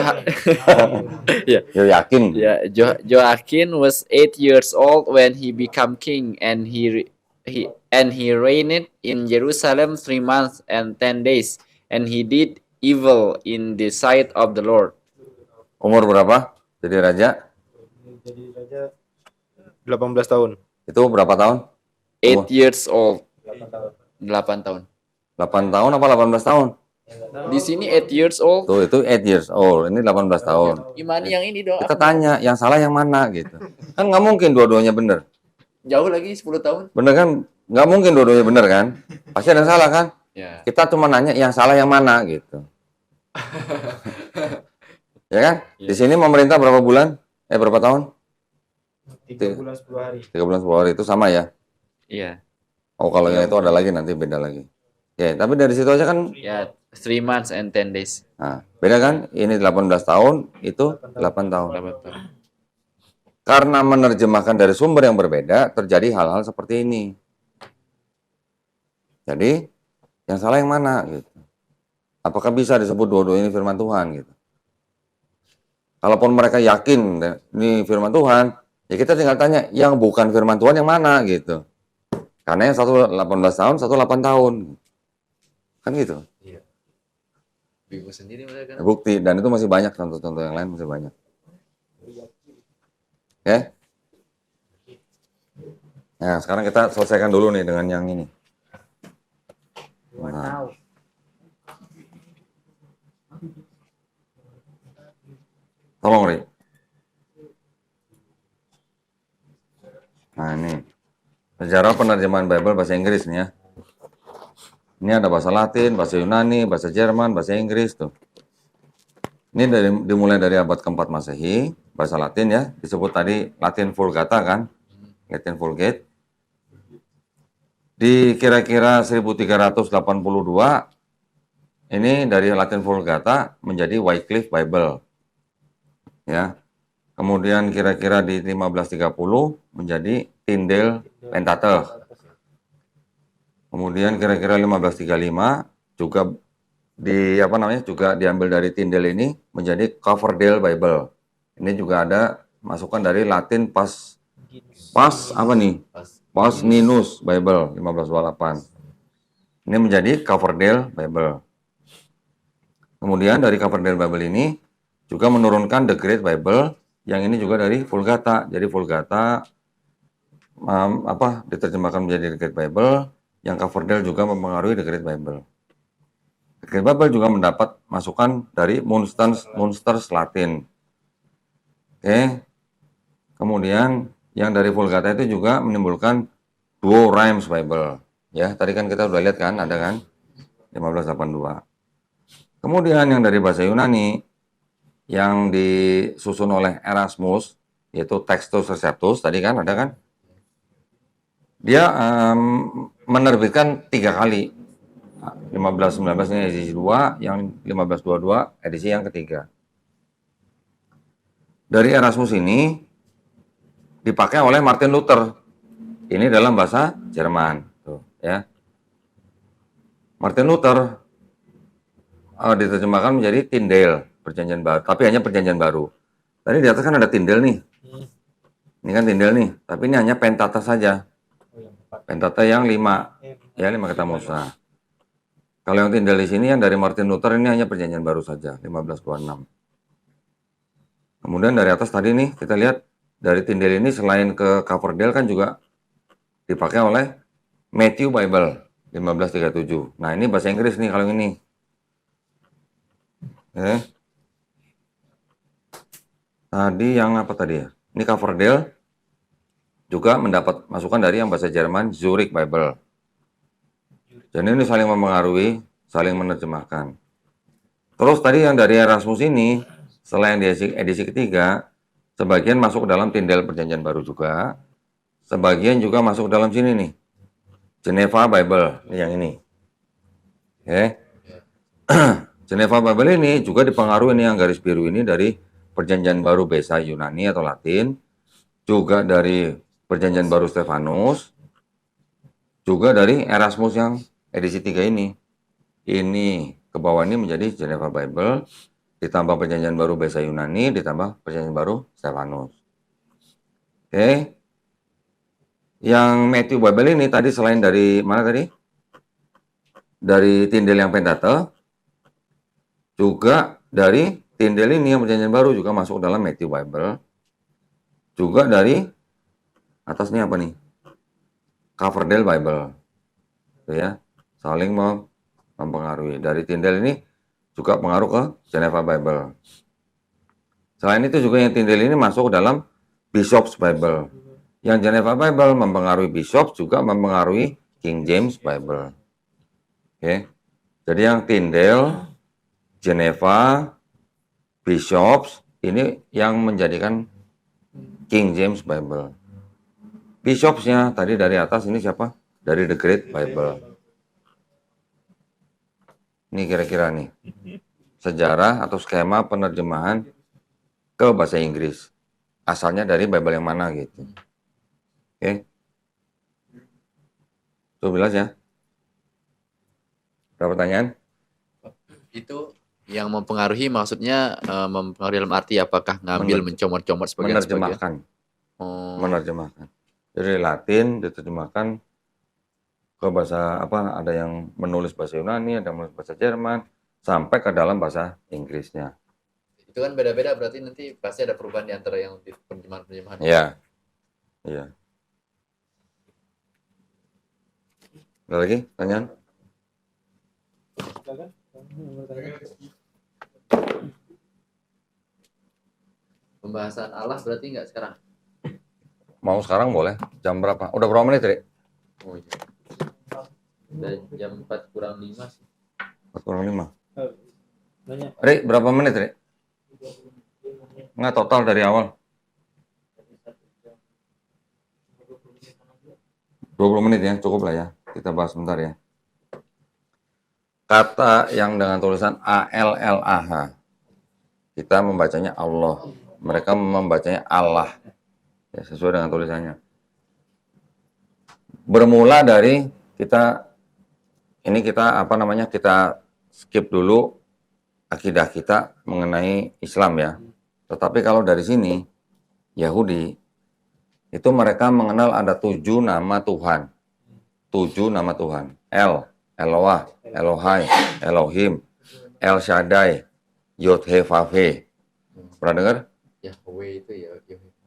Ya. Yo yakin. Yeah, Joachim was 8 years old when he became king, and he reigned in Jerusalem 3 months and 10 days, and he did evil in the sight of the Lord. Umur berapa? Jadi raja? Jadi raja 18 tahun. Itu berapa tahun? 8 years old. 8 tahun. 8 tahun apa 18 tahun? Di sini 8 years old. Tuh itu 8 years old, ini 18 tahun. Gimana yang ini dong? Kita tanya, yang salah yang mana gitu. Kan nggak mungkin dua-duanya benar. Jauh lagi 10 tahun. Bener kan? Nggak mungkin dua-duanya benar kan? Pasti ada yang salah kan? Ya. Kita cuma nanya yang salah yang mana gitu. Ya kan? Di sini memerintah berapa bulan? Berapa tahun? 3 bulan 10 hari. 3 bulan 10 hari itu sama ya? Iya. Oh kalau yang itu ada lagi nanti beda lagi. Ya, tapi dari situ aja kan. Ya, 3 months and 10 days. Nah, beda kan? Ini 18 tahun, itu 8 tahun. 8 tahun. Karena menerjemahkan dari sumber yang berbeda, terjadi hal-hal seperti ini. Jadi, yang salah yang mana gitu? Apakah bisa disebut dua-duanya ini firman Tuhan gitu? Kalaupun mereka yakin ini firman Tuhan, ya kita tinggal tanya yang bukan firman Tuhan yang mana gitu. Karena yang satu 18 tahun, satu 8 tahun. Kan gitu. Iya. Bingung sendiri mereka. Bukti, dan itu masih banyak contoh-contoh yang lain masih banyak. Oke? Nah, sekarang kita selesaikan dulu nih dengan yang ini. Nah. Tolong, Ri. Nah, ini. Sejarah penerjemahan Bible bahasa Inggris nih ya. Ini ada bahasa Latin, bahasa Yunani, bahasa Jerman, bahasa Inggris tuh. Ini dimulai dari abad keempat Masehi, bahasa Latin ya, disebut tadi Latin Vulgata kan, Latin Vulgate. Di kira-kira 1382, ini dari Latin Vulgata menjadi Wycliffe Bible. Ya. Kemudian kira-kira di 1530 menjadi Tyndale Pentateuch. Kemudian kira-kira 1535 juga juga diambil dari Tyndale ini menjadi Coverdale Bible. Ini juga ada masukan dari Latin Pas Ninus Bible 1528. Ini menjadi Coverdale Bible. Kemudian dari Coverdale Bible ini juga menurunkan The Great Bible, yang ini juga dari Vulgata. Jadi Vulgata diterjemahkan menjadi The Great Bible. Yang Coverdale juga mempengaruhi The Great Bible. The Great Bible juga mendapat masukan dari Munsters Latin. Oke. Kemudian yang dari Vulgata itu juga menimbulkan Duo Rhymes Bible. Ya, tadi kan kita udah lihat kan, ada kan? 1582. Kemudian yang dari bahasa Yunani yang disusun oleh Erasmus, yaitu Textus Receptus, tadi kan ada kan? Dia menerbitkan 3 kali. 1519 ini edisi 2, yang 1522 edisi yang ketiga. Dari Erasmus ini dipakai oleh Martin Luther. Ini dalam bahasa Jerman, tuh, ya. Martin Luther diterjemahkan menjadi Tyndale, Perjanjian Baru, tapi hanya Perjanjian Baru. Tadi di atas kan ada Tyndale nih. Ini kan Tyndale nih, tapi ini hanya Pentateuch saja. Pentateuch yang 5, ya 5 kata Musa. Kalau yang Tyndale di sini yang dari Martin Luther ini hanya Perjanjian Baru saja, 1526. Kemudian dari atas tadi nih kita lihat dari Tyndale ini selain ke Coverdale kan juga dipakai oleh Matthew Bible 1537. Nah ini bahasa Inggris nih kalau ini. Tadi yang apa tadi ya? Ini Coverdale juga mendapat masukan dari yang bahasa Jerman Zurich Bible. Jadi ini saling mempengaruhi, saling menerjemahkan. Terus tadi yang dari Erasmus ini, selain di edisi ketiga, sebagian masuk ke dalam Tindel Perjanjian Baru juga, sebagian juga masuk ke dalam sini nih, Geneva Bible yang ini. Oke. Geneva Bible ini juga dipengaruhi nih yang garis biru ini dari Perjanjian Baru bahasa Yunani atau Latin, juga dari Perjanjian Baru Stefanus, juga dari Erasmus yang edisi 3 ini. Ini ke bawah ini menjadi Geneva Bible, ditambah Perjanjian Baru bahasa Yunani, ditambah Perjanjian Baru Stefanus. Oke. Yang Matthew Bible ini tadi selain dari mana tadi? Dari Tindel yang Pentateuch, juga dari Tindel ini yang Perjanjian Baru juga masuk dalam Matthew Bible. Juga dari atasnya apa nih? Coverdale Bible. Itu ya, saling mempengaruhi. Dari Tindel ini juga pengaruh ke Geneva Bible. Selain itu juga yang Tindel ini masuk dalam Bishop's Bible. Yang Geneva Bible mempengaruhi Bishop juga mempengaruhi King James Bible. Oke. Jadi yang Tindel, Geneva, Bishops ini yang menjadikan King James Bible. Bishopsnya tadi dari atas ini siapa? Dari The Great Bible. Ini kira-kira nih sejarah atau skema penerjemahan ke bahasa Inggris. Asalnya dari Bible yang mana gitu. Oke. Itu jelas ya? Ada pertanyaan? Itu yang mempengaruhi maksudnya mempengaruhi dalam arti apakah ngambil mencomot-comot sebagian Menerjemahkan. Oh. Menerjemahkan. Dari Latin diterjemahkan ke bahasa apa? Ada yang menulis bahasa Yunani, ada yang menulis bahasa Jerman, sampai ke dalam bahasa Inggrisnya. Itu kan beda-beda, berarti nanti pasti ada perubahan di antara yang penterjemahan-penterjemahan. Iya. Iya. Ada lagi pertanyaan? Pembahasan Allah berarti nggak sekarang? Mau sekarang boleh. Jam berapa? Udah berapa menit, Rik? Oh iya. Udah jam 4 kurang 5 sih. 4 kurang 5. Rik, berapa menit, Rik? Nggak, total dari awal. 20 menit ya, cukup lah ya. Kita bahas sebentar ya. Kata yang dengan tulisan ALLAH. Kita membacanya Allah. Mereka membacanya Allah. Ya, sesuai dengan tulisannya. Bermula dari kita skip dulu akidah kita mengenai Islam ya. Tetapi kalau dari sini Yahudi itu mereka mengenal ada 7 nama Tuhan. 7 nama Tuhan. Eloah, Elohai, Elohim, El Shaddai, Yod He Vav He. Pernah dengar? Yahweh itu ya.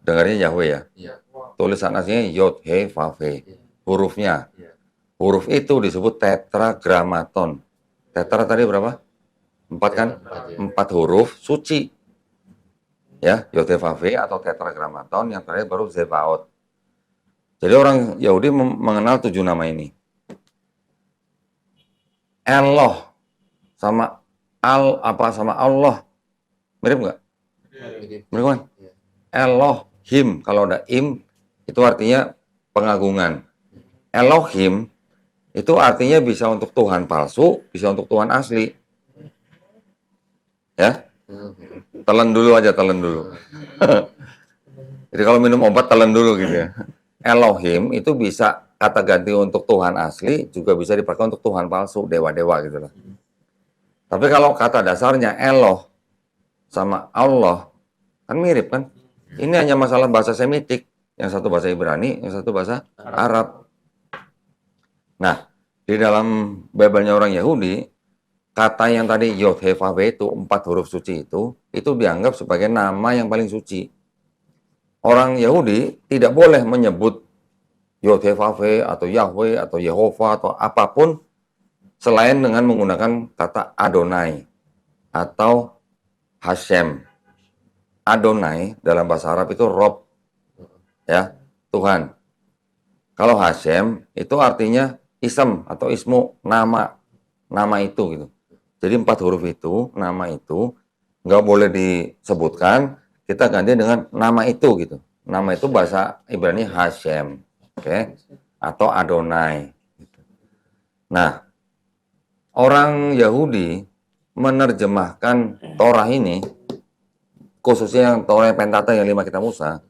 Dengarnya Yahweh ya. Iya. Tulisan aslinya Yod He Vav He. Hurufnya. Iya. Huruf itu disebut tetragrammaton. Tetra tadi berapa? 4 kan? 4 huruf suci. Ya, Yod He Vav He atau tetragrammaton, yang terakhir baru Zevaot. Jadi orang Yahudi mengenal 7 nama ini. Eloh sama sama Allah. Mirip nggak? Mirip kan? Elohim, kalau ada im itu artinya pengagungan. Elohim itu artinya bisa untuk Tuhan palsu, bisa untuk Tuhan asli. Ya? Telan dulu aja, telan dulu. Jadi kalau minum obat telan dulu gitu ya. Elohim itu bisa kata ganti untuk Tuhan asli, juga bisa dipakai untuk Tuhan palsu, dewa-dewa gitu lah. Tapi kalau kata dasarnya Eloh sama Allah kan mirip kan? Ini hanya masalah bahasa Semitik, yang satu bahasa Ibrani, yang satu bahasa Arab. Nah, di dalam Bible-nya orang Yahudi, kata yang tadi Yod He Vav He itu 4 huruf suci itu dianggap sebagai nama yang paling suci. Orang Yahudi tidak boleh menyebut Yod He Vav He atau Yahweh atau Yehova atau apapun selain dengan menggunakan kata Adonai atau Hashem. Adonai dalam bahasa Arab itu Rob, ya, Tuhan. Kalau Hashem itu artinya ism atau ismu, nama itu gitu. Jadi 4 huruf itu, nama itu nggak boleh disebutkan, kita ganti dengan nama itu gitu. Nama itu bahasa Ibrani Hashem, oke? Atau Adonai. Nah, orang Yahudi menerjemahkan Torah ini, khususnya yang Torah Pentateuch yang 5 kitab Musa,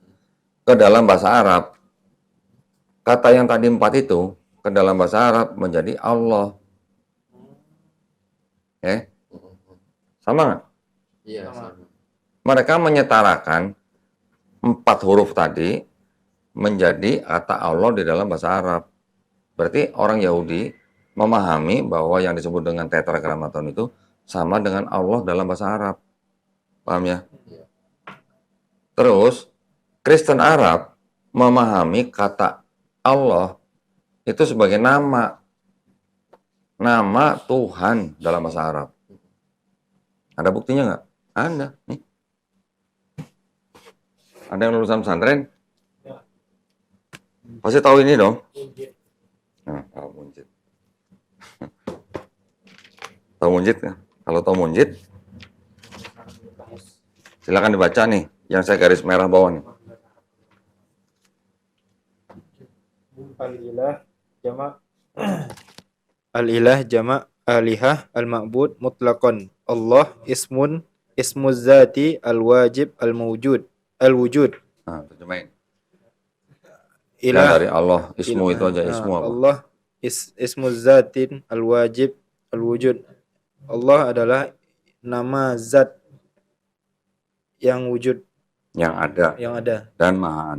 ke dalam bahasa Arab. Kata yang tadi 4 itu ke dalam bahasa Arab menjadi Allah. Oke? Sama nggak? Iya, sama. Mereka menyetarakan 4 huruf tadi menjadi kata Allah di dalam bahasa Arab. Berarti orang Yahudi memahami bahwa yang disebut dengan tetragrammaton itu sama dengan Allah dalam bahasa Arab. Paham ya? Terus, Kristen Arab memahami kata Allah itu sebagai nama. Nama Tuhan dalam bahasa Arab. Ada buktinya nggak? Ada. Nih. Ada yang lulusan pesantren? Pasti tahu ini dong. Nah, tahu munjid. Tahu munjid kan? Kalau tahu munjid, silakan dibaca nih. Yang saya garis merah bawah nih. Al-ilah jama' alihah al-ma'bud mutlaqan. Allah ismuz zati al-wajib al-wujud. Nah, terjemahin. Ilah Dari Allah, ismu itu aja, ismu apa? Allah ismuz zatin al-wajib al-wujud. Allah adalah nama zat yang wujud, Yang ada dan maha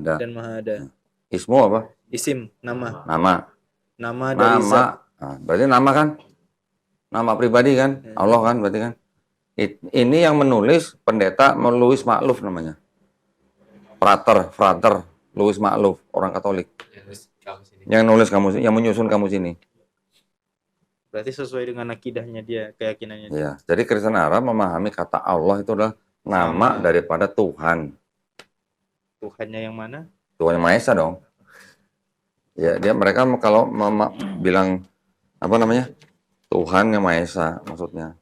ada. Ismu apa? Isim, nama Nama. dari zat. Nah, berarti nama kan? Nama pribadi kan? Allah kan berarti kan? Ini yang menulis pendeta Louis Makluf namanya. Frater Louis Makluf, orang Katolik. Yang nulis kamus, yang menyusun kamus ini. Berarti sesuai dengan akidahnya dia, keyakinannya dia. Ya, jadi Kristen Arab memahami kata Allah itu adalah nama daripada Tuhan. Tuhannya yang mana? Tuhan yang Maha Esa dong. Ya, mereka kalau bilang apa namanya? Tuhan yang Maha Esa maksudnya.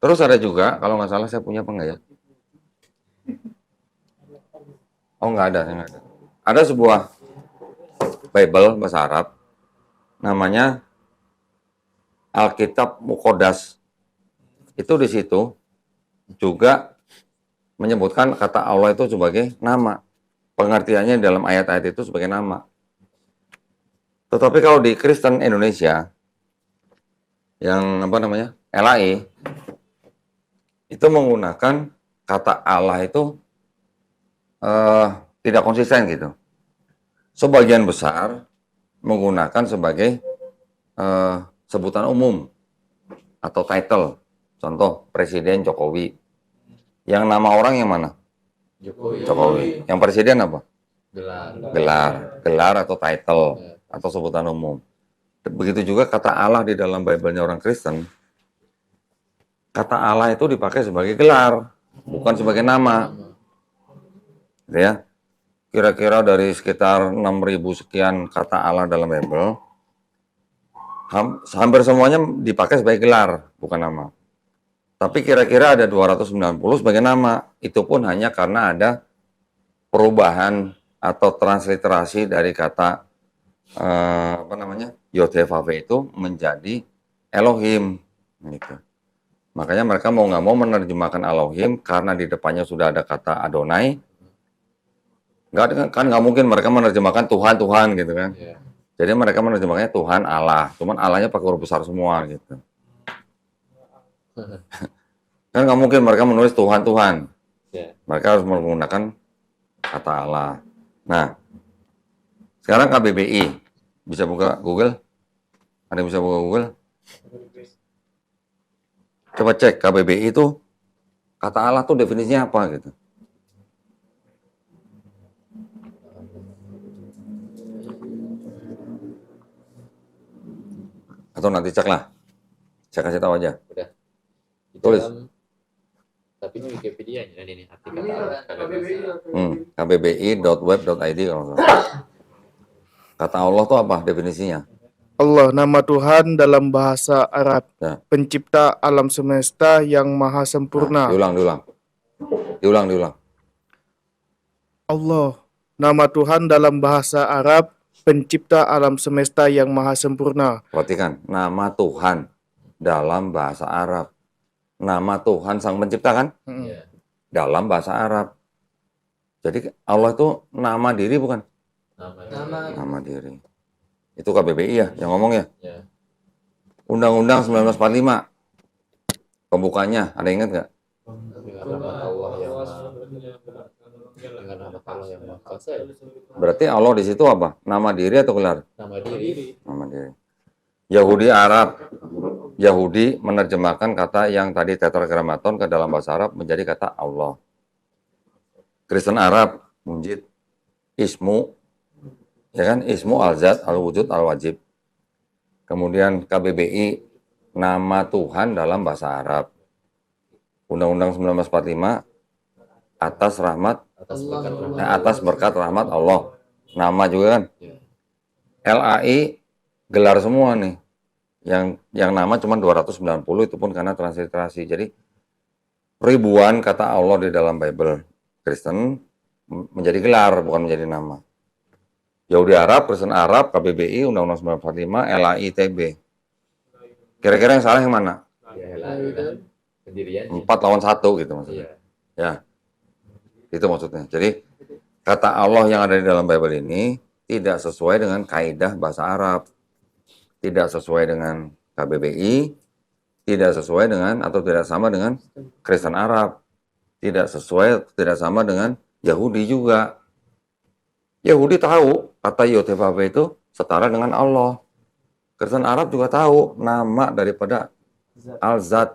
Terus ada juga, kalau nggak salah saya punya apa enggak ya? Oh, nggak ada. Ada sebuah Bible bahasa Arab, namanya Alkitab Muqaddas. Itu di situ juga menyebutkan kata Allah itu sebagai nama. Pengertiannya dalam ayat-ayat itu sebagai nama. Tetapi kalau di Kristen Indonesia, yang apa namanya, LAI, itu menggunakan kata Allah itu tidak konsisten gitu. Sebagian besar menggunakan sebagai sebutan umum atau title. Contoh, Presiden Jokowi. Yang nama orang yang mana? Jokowi. Yang presiden apa? Gelar atau title atau sebutan umum. Begitu juga kata Allah di dalam Bible-nya orang Kristen. Kata Allah itu dipakai sebagai gelar, bukan sebagai nama. Gitu ya. Kira-kira dari sekitar 6.000 sekian kata Allah dalam Bible, hampir semuanya dipakai sebagai gelar, bukan nama. Tapi kira-kira ada 290 sebagai nama. Itu pun hanya karena ada perubahan atau transliterasi dari kata apa namanya, Yod-Heh-Vav-Heh itu menjadi Elohim. Gitu. Makanya mereka mau nggak mau menerjemahkan Elohim karena di depannya sudah ada kata Adonai. Nggak mungkin mereka menerjemahkan Tuhan gitu kan. Yeah. Jadi mereka menerjemahkannya Tuhan Allah. Cuman Allahnya pakai huruf besar semua gitu. Kan nggak mungkin mereka menulis Tuhan. Yeah. Mereka harus menggunakan kata Allah. Nah, sekarang KBBI bisa buka Google? Ada yang bisa buka Google? Coba cek KBBI itu kata Allah tuh definisinya apa gitu. Atau nanti cek lah. Saya kasih tahu aja. Udah. Tulis. Tapi ini Wikipedia ini artikel kbbi.web.id kalau nggak salah. Kata Allah tuh apa definisinya? Allah, nama Tuhan dalam bahasa Arab, Ya. pencipta alam semesta yang maha Nah, sempurna. diulang. Allah, nama Tuhan dalam bahasa Arab, pencipta alam semesta yang maha sempurna. Perhatikan, nama Tuhan dalam bahasa Arab. Nama Tuhan sang pencipta kan? Iya. Dalam bahasa Arab. Jadi Allah itu nama diri bukan? Nama diri. Itu KBBI ya yang ngomong ya? Ya. Undang-Undang 1945. Pembukanya, ada ingat nggak? Dengan nama Allah yang Maha Kuasa ya? Berarti Allah di situ apa? Nama diri atau gelar? Nama diri. Nama diri. Yahudi Arab. Yahudi menerjemahkan kata yang tadi tetragrammaton ke dalam bahasa Arab menjadi kata Allah. Kristen Arab, Munjid, Ismu, ya kan? Ismu al-Zat, al-Wujud, al-Wajib. Kemudian KBBI, nama Tuhan dalam bahasa Arab. Undang-Undang 1945, atas berkat rahmat Allah. Nama juga kan? LAI, gelar semua nih. Yang nama cuma 290, itu pun karena transliterasi. Jadi, ribuan kata Allah di dalam Bible Kristen menjadi gelar, bukan menjadi nama. Yahudi Arab, Kristen Arab, KBBI, Undang-Undang 1945, LAI, TB. Kira-kira yang salah yang mana? Pendirian. 4 lawan 1 gitu maksudnya. Ya, itu maksudnya. Jadi, kata Allah yang ada di dalam Bible ini tidak sesuai dengan kaidah bahasa Arab. Tidak sesuai dengan KBBI, tidak sesuai dengan atau tidak sama dengan Kristen Arab. Tidak sesuai, tidak sama dengan Yahudi juga. Yahudi tahu kata Yotevave itu setara dengan Allah. Kristen Arab juga tahu nama daripada Al-Zat.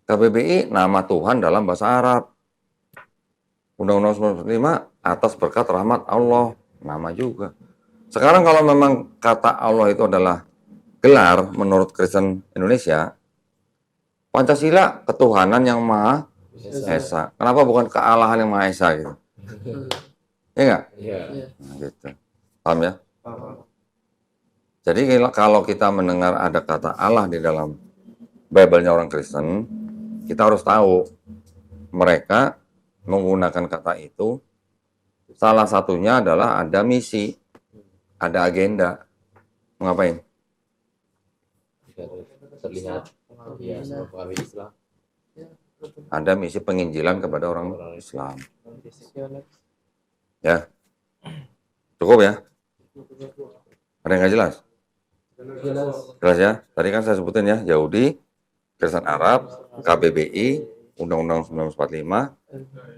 KBBI nama Tuhan dalam bahasa Arab. Undang-Undang 1945 atas berkat rahmat Allah, nama juga. Sekarang kalau memang kata Allah itu adalah gelar menurut Kristen Indonesia, Pancasila ketuhanan yang Maha Esa. Kenapa bukan kealahan yang Maha Esa gitu? Iya nggak? Iya. Nah, gitu. Paham ya? Jadi kalau kita mendengar ada kata Allah di dalam Bible-nya orang Kristen, kita harus tahu mereka menggunakan kata itu salah satunya adalah ada misi, ada agenda. Ngapain? Terlihat ya mempengaruhi Islam. Ada misi penginjilan kepada orang Islam. Ya. Cukup ya? Ada yang nggak jelas? Jelas ya? Tadi kan saya sebutin ya, Yahudi, Kristen Arab, KBBI, Undang-Undang 1945.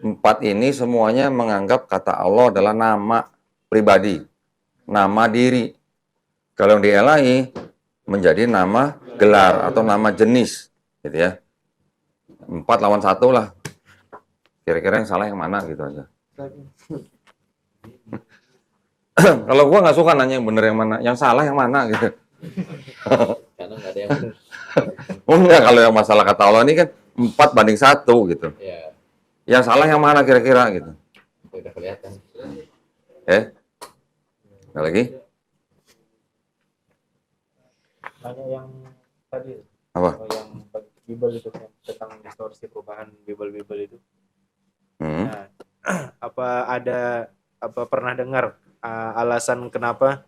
4 ini semuanya menganggap kata Allah adalah nama pribadi, nama diri. Kalau yang di LAI menjadi nama gelar atau nama jenis, gitu ya. 4 lawan 1 lah. Kira-kira yang salah yang mana gitu aja. Kalau gua nggak suka nanya yang bener yang mana, yang salah yang mana gitu. Karena nggak ada yang benar. Oh enggak, kalau yang masalah kata Allah ini kan 4-1 gitu. Ya, Yang salah yang mana kira-kira gitu. udah kelihatan. Ada lagi? Tanya yang tadi Apa? yang Bible itu kan, tentang distorsi perubahan Bible itu. Hmm. Nah, apa pernah dengar alasan kenapa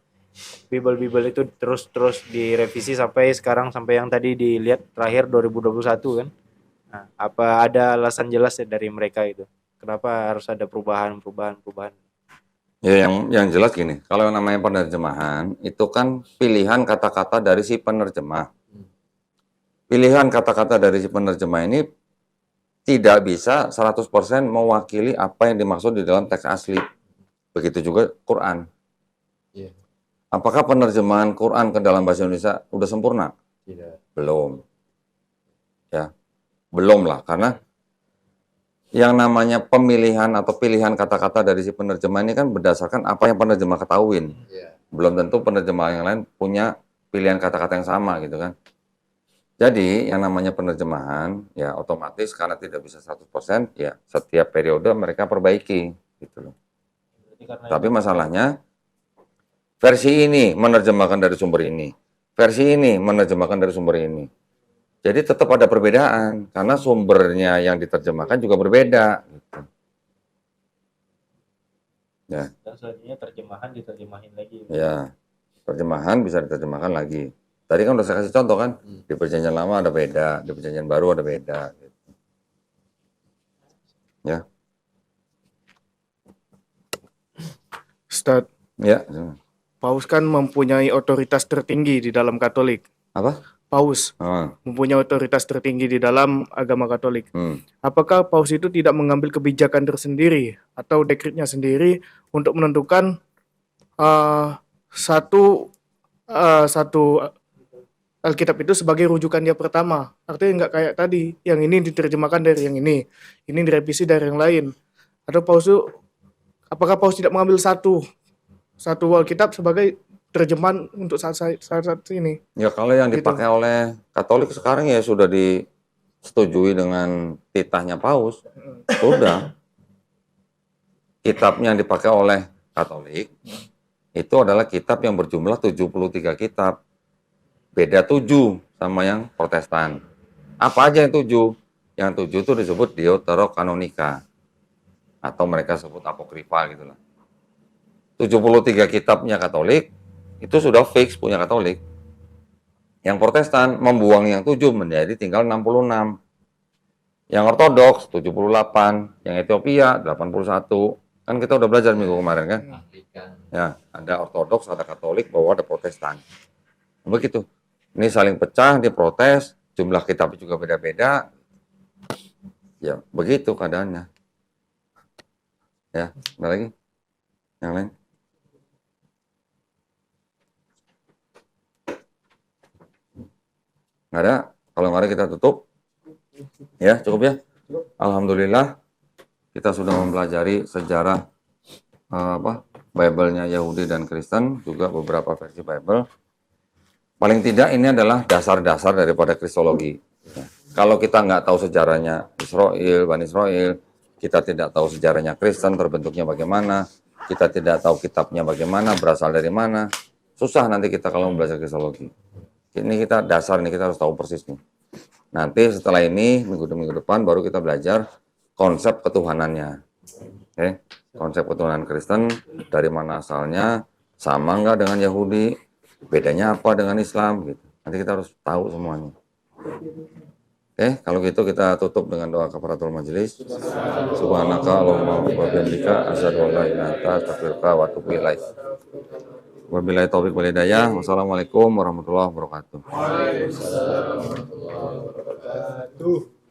Bible itu terus direvisi sampai sekarang, sampai yang tadi dilihat terakhir 2021 kan? Nah, apa ada alasan jelas ya dari mereka itu? Kenapa harus ada perubahan? Ya yang jelas gini, kalau yang namanya penerjemahan itu kan pilihan kata-kata dari si penerjemah. Pilihan kata-kata dari si penerjemah ini tidak bisa 100% mewakili apa yang dimaksud di dalam teks asli. Begitu juga Quran. Iya. Apakah penerjemahan Quran ke dalam bahasa Indonesia udah sempurna? Tidak. Belum. Ya, belum lah, karena yang namanya pemilihan atau pilihan kata-kata dari si penerjemah ini kan berdasarkan apa yang penerjemah ketahuin. Iya. Belum tentu penerjemah yang lain punya pilihan kata-kata yang sama gitu kan. Jadi yang namanya penerjemahan ya otomatis karena tidak bisa 100% ya setiap periode mereka perbaiki gitu loh. Tapi masalahnya Versi ini menerjemahkan dari sumber ini. Versi ini menerjemahkan dari sumber ini. Jadi tetap ada perbedaan karena sumbernya yang diterjemahkan juga berbeda. Gitu. Ya. Dan selanjutnya terjemahan diterjemahin lagi. Ya, terjemahan bisa diterjemahkan lagi. Tadi kan udah saya kasih contoh kan, di perjanjian lama ada beda, di perjanjian baru ada beda. Gitu. Ya. Ustaz, Ya. Paus kan mempunyai otoritas tertinggi di dalam Katolik. Apa? Paus Ah, mempunyai otoritas tertinggi di dalam agama Katolik. hmm. Apakah Paus itu tidak mengambil kebijakan tersendiri atau dekretnya sendiri untuk menentukan satu Alkitab itu sebagai rujukan dia pertama? Artinya nggak kayak tadi, yang ini diterjemahkan dari yang ini direvisi dari yang lain. Atau apakah Paus tidak mengambil satu Alkitab sebagai terjemahan untuk saat ini? Ya kalau yang Gitu. dipakai oleh Katolik sekarang ya sudah disetujui dengan titahnya Paus. Sudah. Kitabnya yang dipakai oleh Katolik itu adalah kitab yang berjumlah 73 kitab. Beda 7 sama yang Protestan. Apa aja yang 7? Yang 7 itu disebut Deuterokanonika. Atau mereka sebut apokrifa gitu lah. 73 kitabnya Katolik itu sudah fix punya Katolik. Yang Protestan membuang yang 7 menjadi tinggal 66. Yang Ortodoks 78, yang Ethiopia 81. Kan kita udah belajar minggu kemarin kan? Ya, ada Ortodoks, ada Katolik, bahwa ada Protestan. Begitu. Ini saling pecah, diprotes, jumlah kitab juga beda-beda. Ya, begitu keadaannya. Ya, ada lagi? Yang lain? Nggak ada? Kalau nggak ada kita tutup. Ya, cukup ya. Alhamdulillah kita sudah mempelajari sejarah Bible-nya Yahudi dan Kristen, juga beberapa versi Bible. Paling tidak ini adalah dasar-dasar daripada Kristologi. Ya. Kalau kita nggak tahu sejarahnya Israel, Bani Israel, kita tidak tahu sejarahnya Kristen, terbentuknya bagaimana, kita tidak tahu kitabnya bagaimana, berasal dari mana, susah nanti kita kalau belajar Kristologi. Ini kita dasar, ini kita harus tahu persis nih. Nanti setelah ini, minggu depan baru kita belajar konsep ketuhanannya. Oke, konsep ketuhanan Kristen, dari mana asalnya, sama nggak dengan Yahudi, bedanya apa dengan Islam, gitu. Nanti kita harus tahu semuanya. Oke, kalau gitu kita tutup dengan doa kafaratul majelis. Subhanaka Allahumma wa bihamdika asyhadu an la ilaha illa anta astaghfiruka wa atubu ilaik. Wabillahi taufiq wal hidayah. Wassalamualaikum warahmatullahi wabarakatuh. Waalaikumsalam warahmatullahi wabarakatuh.